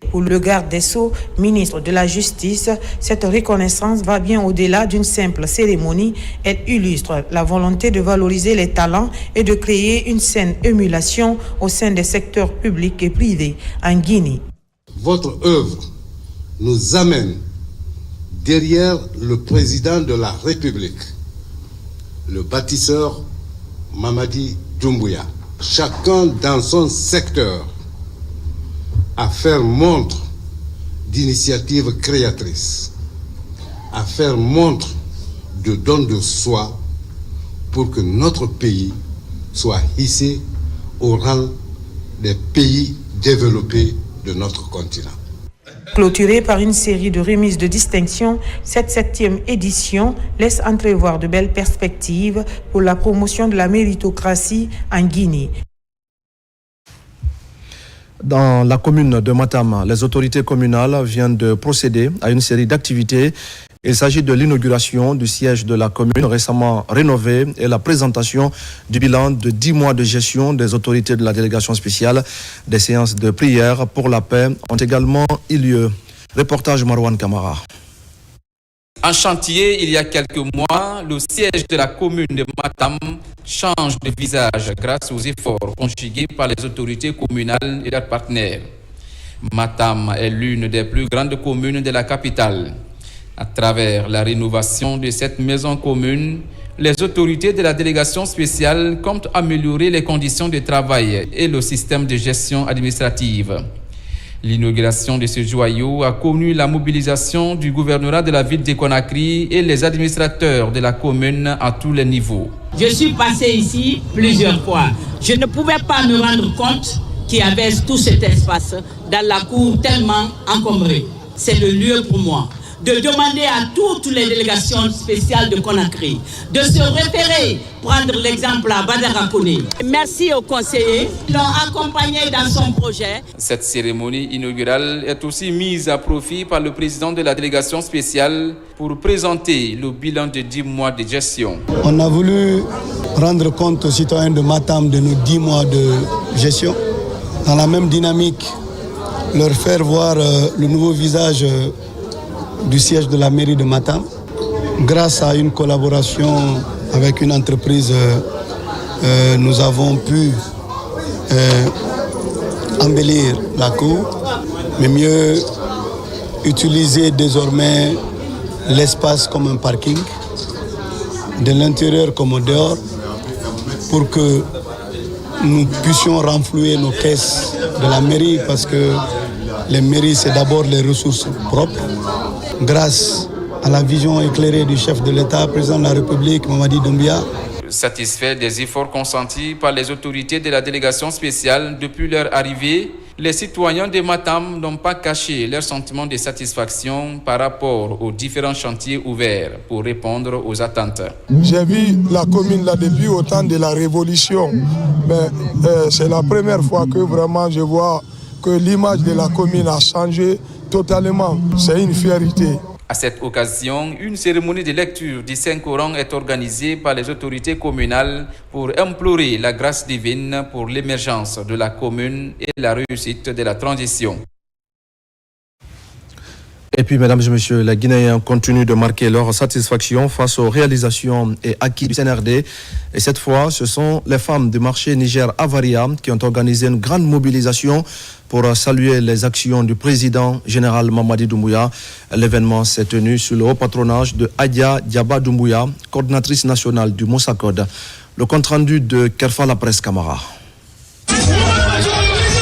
Pour le garde des Sceaux, ministre de la Justice, cette reconnaissance va bien au-delà d'une simple cérémonie. Elle illustre la volonté de valoriser les talents et de créer une saine émulation au sein des secteurs publics et privés en Guinée. Votre œuvre nous amène derrière le président de la République, le bâtisseur Mamadi Doumbouya. Chacun dans son secteur à faire montre d'initiative créatrice, à faire montre de don de soi pour que notre pays soit hissé au rang des pays développés de notre continent. Clôturée par une série de remises de distinction, cette 7e édition laisse entrevoir de belles perspectives pour la promotion de la méritocratie en Guinée. Dans la commune de Matam, les autorités communales viennent de procéder à une série d'activités. Il s'agit de l'inauguration du siège de la commune récemment rénové et la présentation du bilan de 10 mois de gestion des autorités de la délégation spéciale. Des séances de prière pour la paix ont également eu lieu. Reportage Marwan Kamara. En chantier, il y a quelques mois, le siège de la commune de Matam change de visage grâce aux efforts conjugués par les autorités communales et leurs partenaires. Matam est l'une des plus grandes communes de la capitale. À travers la rénovation de cette maison commune, les autorités de la délégation spéciale comptent améliorer les conditions de travail et le système de gestion administrative. L'inauguration de ce joyau a connu la mobilisation du gouvernorat de la ville de Conakry et les administrateurs de la commune à tous les niveaux. Je suis passé ici plusieurs fois. Je ne pouvais pas me rendre compte qu'il y avait tout cet espace dans la cour tellement encombrée. C'est le lieu pour moi de demander à toutes les délégations spéciales de Conakry de se référer, prendre l'exemple à Badara Koné. Merci aux conseillers qui l'ont accompagné dans son projet. Cette cérémonie inaugurale est aussi mise à profit par le président de la délégation spéciale pour présenter le bilan de 10 mois de gestion. On a voulu rendre compte aux citoyens de Matam de nos 10 mois de gestion. Dans la même dynamique, leur faire voir le nouveau visage du siège de la mairie de Matam. Grâce à une collaboration avec une entreprise, nous avons pu embellir la cour, mais mieux utiliser désormais l'espace comme un parking, de l'intérieur comme au dehors, pour que nous puissions renflouer nos caisses de la mairie, parce que les mairies, c'est d'abord les ressources propres. Grâce à la vision éclairée du chef de l'État, président de la République, Mamadi Doumbouya. Satisfaits des efforts consentis par les autorités de la délégation spéciale depuis leur arrivée, les citoyens de Matam n'ont pas caché leur sentiment de satisfaction par rapport aux différents chantiers ouverts pour répondre aux attentes. J'ai vu la commune là depuis au temps de la Révolution, mais c'est la première fois que vraiment je vois que l'image de la commune a changé totalement. C'est une fierté. À cette occasion, une cérémonie de lecture du Saint-Coran est organisée par les autorités communales pour implorer la grâce divine pour l'émergence de la commune et la réussite de la transition. Et puis, mesdames et messieurs, les Guinéens continuent de marquer leur satisfaction face aux réalisations et acquis du CNRD. Et cette fois, ce sont les femmes du marché Niger-Avaria qui ont organisé une grande mobilisation pour saluer les actions du président général Mamadi Doumbouya. L'événement s'est tenu sous le haut patronage de Adia Diaba Doumbouya, coordinatrice nationale du Moussakod. Le compte-rendu de Kerfa La Presse Camara.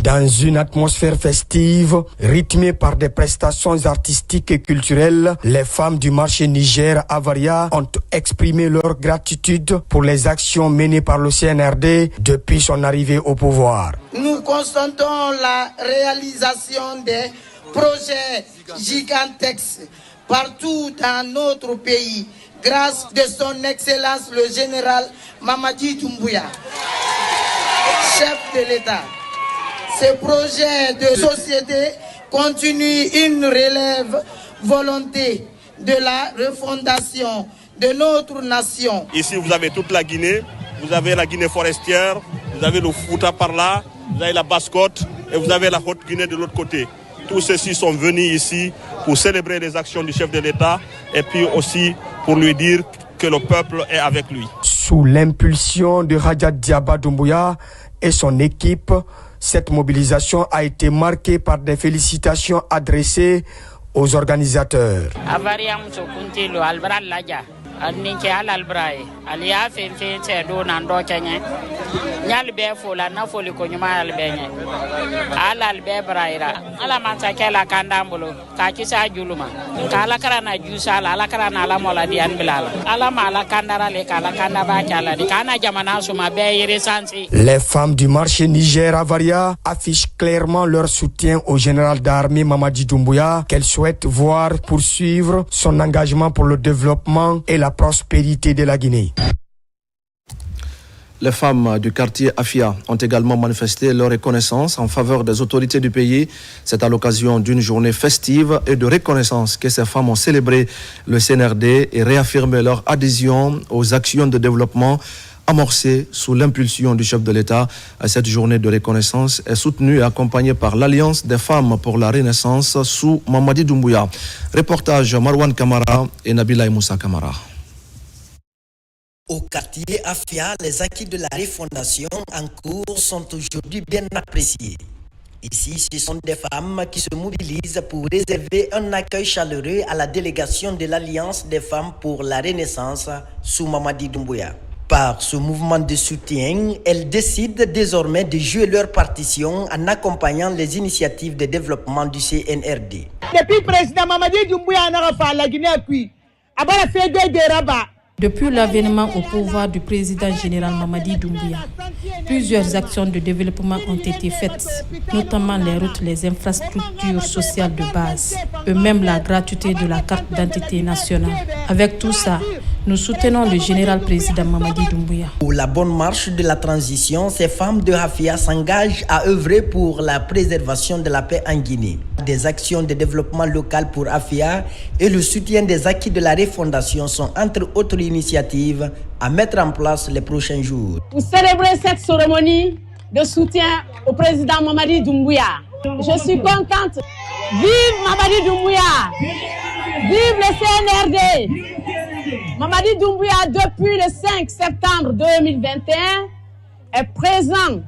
Dans une atmosphère festive, rythmée par des prestations artistiques et culturelles, les femmes du marché Niger-Avaria ont exprimé leur gratitude pour les actions menées par le CNRD depuis son arrivée au pouvoir. Nous constatons la réalisation des projets gigantesques partout dans notre pays grâce de son Excellence le général Mamadi Doumbouya, chef de l'État. Ces projets de société continuent une relève volonté de la refondation de notre nation. Ici, vous avez toute la Guinée, vous avez la Guinée forestière, vous avez le Fouta par là, vous avez la Basse-Côte et vous avez la Haute-Guinée de l'autre côté. Tous ceux-ci sont venus ici pour célébrer les actions du chef de l'État et puis aussi pour lui dire que le peuple est avec lui. Sous l'impulsion de Adia Diaba Doumbouya et son équipe, cette mobilisation a été marquée par des félicitations adressées aux organisateurs. ninke alal braye ali ya fenfe te do nan do kenye nyal be fola na foli ko nyuma al benye alal be braira ala man ta kala kandambulo ka kisa juluma kala karana jusala ala karana ala mola di an bilal ala mala kandara le kala kanda ba kala di kana jamana suma be yere sansi. Les femmes du marché Niger-Avaria affichent clairement leur soutien au général d'armée Mamadi Doumbouya qu'elles souhaitent voir poursuivre son engagement pour le développement et la prospérité de la Guinée. Les femmes du quartier Afia ont également manifesté leur reconnaissance en faveur des autorités du pays. C'est à l'occasion d'une journée festive et de reconnaissance que ces femmes ont célébré le CNRD et réaffirmé leur adhésion aux actions de développement amorcée sous l'impulsion du chef de l'État. Cette journée de reconnaissance est soutenue et accompagnée par l'Alliance des femmes pour la Renaissance sous Mamadi Doumbouya. Reportage Marwan Kamara et Nabila Moussa Kamara. Au quartier Afia, les acquis de la refondation en cours sont aujourd'hui bien appréciés. Ici, ce sont des femmes qui se mobilisent pour réserver un accueil chaleureux à la délégation de l'Alliance des femmes pour la Renaissance sous Mamadi Doumbouya. Par ce mouvement de soutien, elles décident désormais de jouer leur partition en accompagnant les initiatives de développement du CNRD. Depuis le président Mamadi Doumbouya n'a pas la Guinée, puis, après fait des dérabats. Depuis l'avènement au pouvoir du président général Mamadi Doumbouya, plusieurs actions de développement ont été faites, notamment les routes, les infrastructures sociales de base, et même la gratuité de la carte d'identité nationale. Avec tout ça, nous soutenons le général président Mamadi Doumbouya. Pour la bonne marche de la transition, ces femmes de Hafia s'engagent à œuvrer pour la préservation de la paix en Guinée. Des actions de développement local pour Hafia et le soutien des acquis de la refondation sont entre autres initiatives à mettre en place les prochains jours. Pour célébrer cette cérémonie de soutien au président Mamadi Doumbouya, je suis contente. Vive Mamadi Doumbouya! Vive le CNRD! Mamadi Doumbouya, depuis le 5 septembre 2021, est présent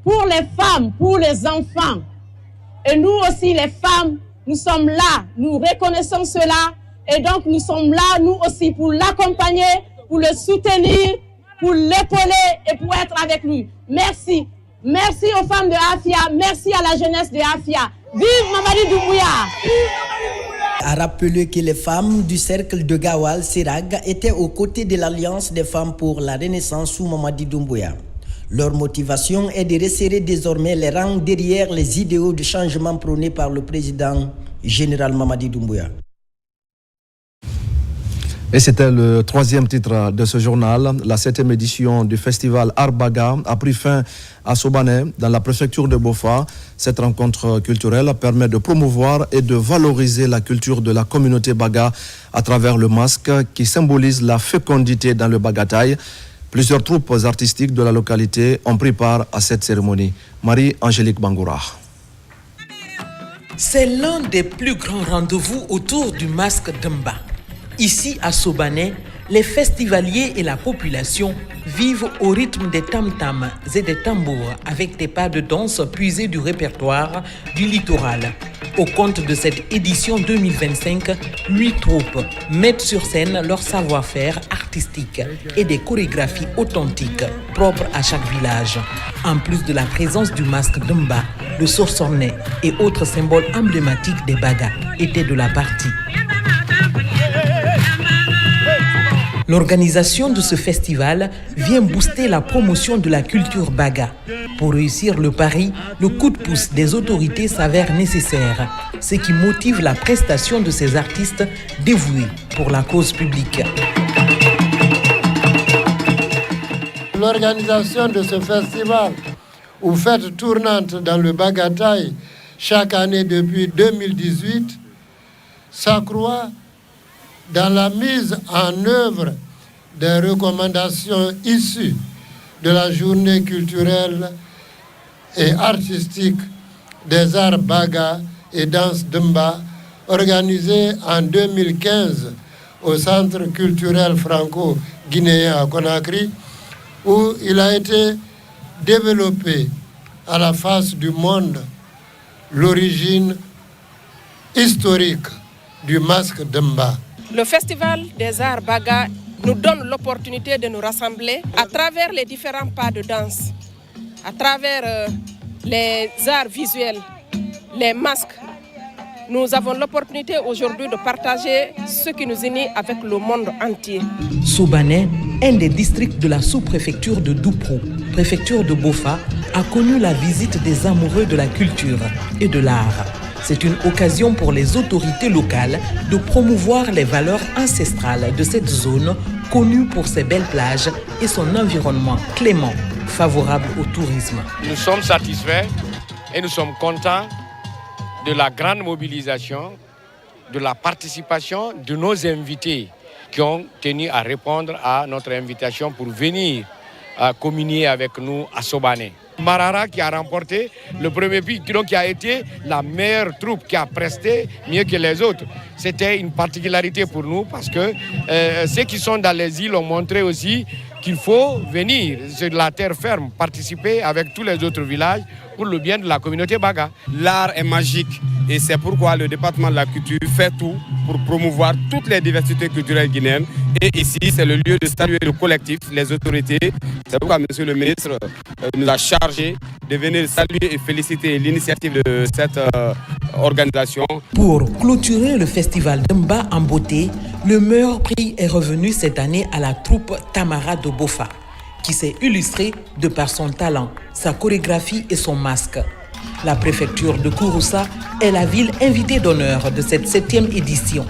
pour les femmes, pour les enfants. Et nous aussi, les femmes, nous sommes là, nous reconnaissons cela. Et donc, nous sommes là, nous aussi, pour l'accompagner, pour le soutenir, pour l'épauler et pour être avec lui. Merci. Merci aux femmes de Hafia, merci à la jeunesse de Hafia. Vive Mamadi Doumbouya! A rappelé que les femmes du cercle de Gawal, Sirag, étaient aux côtés de l'Alliance des femmes pour la Renaissance sous Mamadi Doumbouya. Leur motivation est de resserrer désormais les rangs derrière les idéaux de changement prônés par le président général Mamadi Doumbouya. Et c'était le 3e titre de ce journal. La 7e édition du festival Arbaga a pris fin à Sobané, dans la préfecture de Bofa. Cette rencontre culturelle permet de promouvoir et de valoriser la culture de la communauté Baga à travers le masque qui symbolise la fécondité dans le bagataï. Plusieurs troupes artistiques de la localité ont pris part à cette cérémonie. Marie-Angélique Bangoura. C'est l'un des plus grands rendez-vous autour du masque d'Mba. Ici, à Sobané, les festivaliers et la population vivent au rythme des tam-tams et des tambours avec des pas de danse puisés du répertoire du littoral. Au compte de cette édition 2025, 8 troupes mettent sur scène leur savoir-faire artistique et des chorégraphies authentiques propres à chaque village. En plus de la présence du masque d'Mba, le sorsornet et autres symboles emblématiques des Baga étaient de la partie. L'organisation de ce festival vient booster la promotion de la culture Baga. Pour réussir le pari, le coup de pouce des autorités s'avère nécessaire, ce qui motive la prestation de ces artistes dévoués pour la cause publique. L'organisation de ce festival, ou fête tournante dans le Bagataï, chaque année depuis 2018, s'accroît dans la mise en œuvre des recommandations issues de la journée culturelle et artistique des arts Baga et danse d'Mba, organisée en 2015 au Centre culturel franco-guinéen à Conakry, où il a été développé à la face du monde l'origine historique du masque d'Mba. Le Festival des Arts Baga nous donne l'opportunité de nous rassembler à travers les différents pas de danse, à travers les arts visuels, les masques. Nous avons l'opportunité aujourd'hui de partager ce qui nous unit avec le monde entier. Sobané, un des districts de la sous-préfecture de Douprou, préfecture de Bofa, a connu la visite des amoureux de la culture et de l'art. C'est une occasion pour les autorités locales de promouvoir les valeurs ancestrales de cette zone connue pour ses belles plages et son environnement clément, favorable au tourisme. Nous sommes satisfaits et nous sommes contents de la grande mobilisation, de la participation de nos invités qui ont tenu à répondre à notre invitation pour venir communier avec nous à Sobané. Marara qui a remporté le premier prix, donc qui a été la meilleure troupe, qui a presté mieux que les autres. C'était une particularité pour nous parce que ceux qui sont dans les îles ont montré aussi qu'il faut venir sur la terre ferme, participer avec tous les autres villages pour le bien de la communauté Baga. L'art est magique et c'est pourquoi le département de la culture fait tout pour promouvoir toutes les diversités culturelles guinéennes. Et ici, c'est le lieu de saluer le collectif, les autorités. C'est pourquoi Monsieur le ministre nous a chargé de venir saluer et féliciter l'initiative de cette organisation. Pour clôturer le festival d'Mba en beauté, Le meilleur prix est revenu cette année à la troupe Tamara de Bofa, qui s'est illustrée de par son talent, sa chorégraphie et son masque. La préfecture de Kouroussa est la ville invitée d'honneur de cette 7e édition.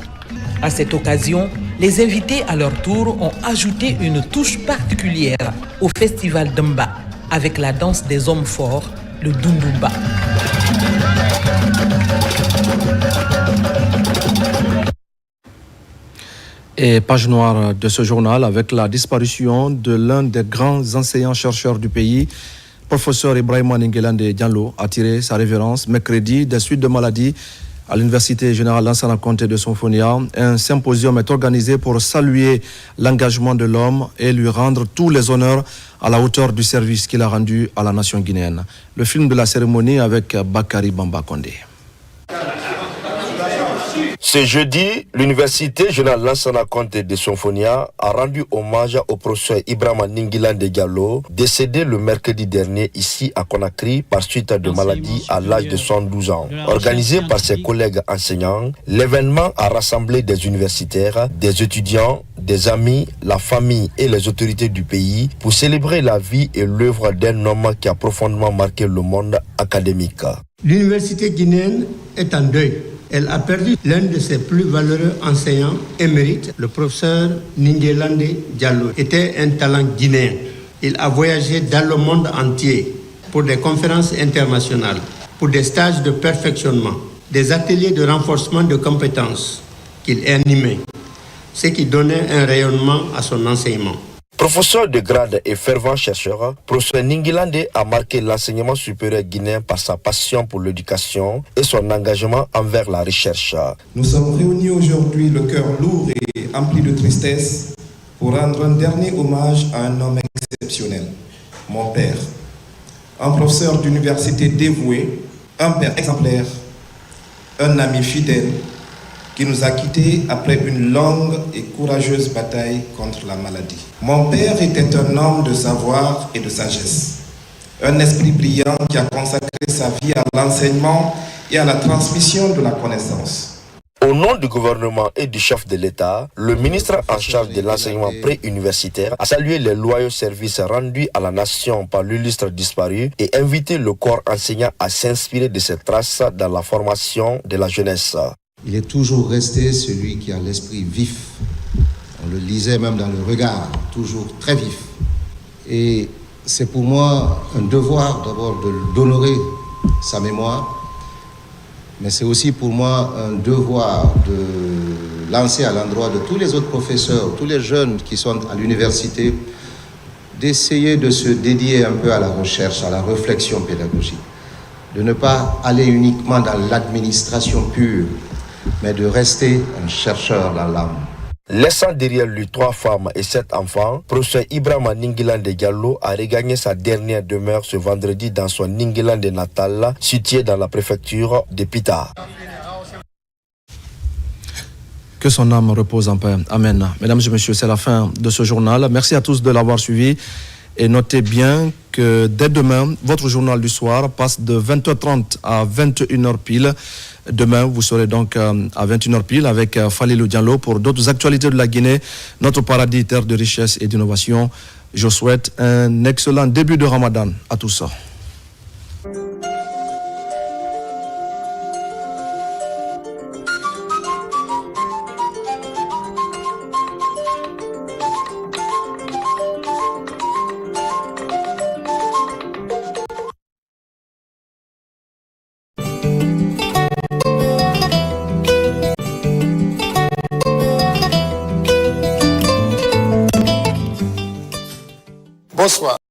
À cette occasion, les invités à leur tour ont ajouté une touche particulière au festival Demba avec la danse des hommes forts, le Dundumba. Et page noire de ce journal avec la disparition de l'un des grands enseignants-chercheurs du pays, professeur Ibrahima Ninguélande Diallo, a tiré sa révérence mercredi des suites de maladie à l'Université générale Lansana Conté de Sonfonia. Un symposium est organisé pour saluer l'engagement de l'homme et lui rendre tous les honneurs à la hauteur du service qu'il a rendu à la nation guinéenne. Le film de la cérémonie avec Bakary Bamba Kondé. Ce jeudi, l'Université générale Lansana Conté de Sonfonia a rendu hommage au professeur Ibrahima Ninguélande Diallo, décédé le mercredi dernier ici à Conakry par suite de maladie à l'âge de 112 ans. Organisé par ses collègues enseignants, l'événement a rassemblé des universitaires, des étudiants, des amis, la famille et les autorités du pays pour célébrer la vie et l'œuvre d'un homme qui a profondément marqué le monde académique. L'université guinéenne est en deuil. Elle a perdu l'un de ses plus valeureux enseignants émérites, le professeur Ninguélande Diallo. Était un talent guinéen. Il a voyagé dans le monde entier pour des conférences internationales, pour des stages de perfectionnement, des ateliers de renforcement de compétences qu'il animait, ce qui donnait un rayonnement à son enseignement. Professeur de grade et fervent chercheur, professeur Ninguélande a marqué l'enseignement supérieur guinéen par sa passion pour l'éducation et son engagement envers la recherche. Nous sommes réunis aujourd'hui le cœur lourd et empli de tristesse pour rendre un dernier hommage à un homme exceptionnel, mon père. Un professeur d'université dévoué, un père exemplaire, un ami fidèle qui nous a quittés après une longue et courageuse bataille contre la maladie. Mon père était un homme de savoir et de sagesse, un esprit brillant qui a consacré sa vie à l'enseignement et à la transmission de la connaissance. Au nom du gouvernement et du chef de l'État, le ministre en charge de l'enseignement pré-universitaire a salué les loyaux services rendus à la nation par l'illustre disparu et invité le corps enseignant à s'inspirer de ses traces dans la formation de la jeunesse. Il est toujours resté celui qui a l'esprit vif. On le lisait même dans le regard, toujours très vif. Et c'est pour moi un devoir d'abord d'honorer sa mémoire, mais c'est aussi pour moi un devoir de lancer à l'endroit de tous les autres professeurs, tous les jeunes qui sont à l'université, d'essayer de se dédier un peu à la recherche, à la réflexion pédagogique, de ne pas aller uniquement dans l'administration pure, mais de rester un chercheur dans l'âme. Laissant derrière lui 3 femmes et 7 enfants, professeur Ibrahima Ninguélande Diallo a regagné sa dernière demeure ce vendredi dans son Ninguélande natal, situé dans la préfecture de Pita. Que son âme repose en paix. Amen. Mesdames et messieurs, c'est la fin de ce journal. Merci à tous de l'avoir suivi. Et notez bien que dès demain, votre journal du soir passe de 20h30 à 21h pile. Demain, vous serez donc à 21h pile avec Falilou Diallo pour d'autres actualités de la Guinée, notre paradis, terre de richesse et d'innovation. Je souhaite un excellent début de Ramadan à tous. Bonsoir.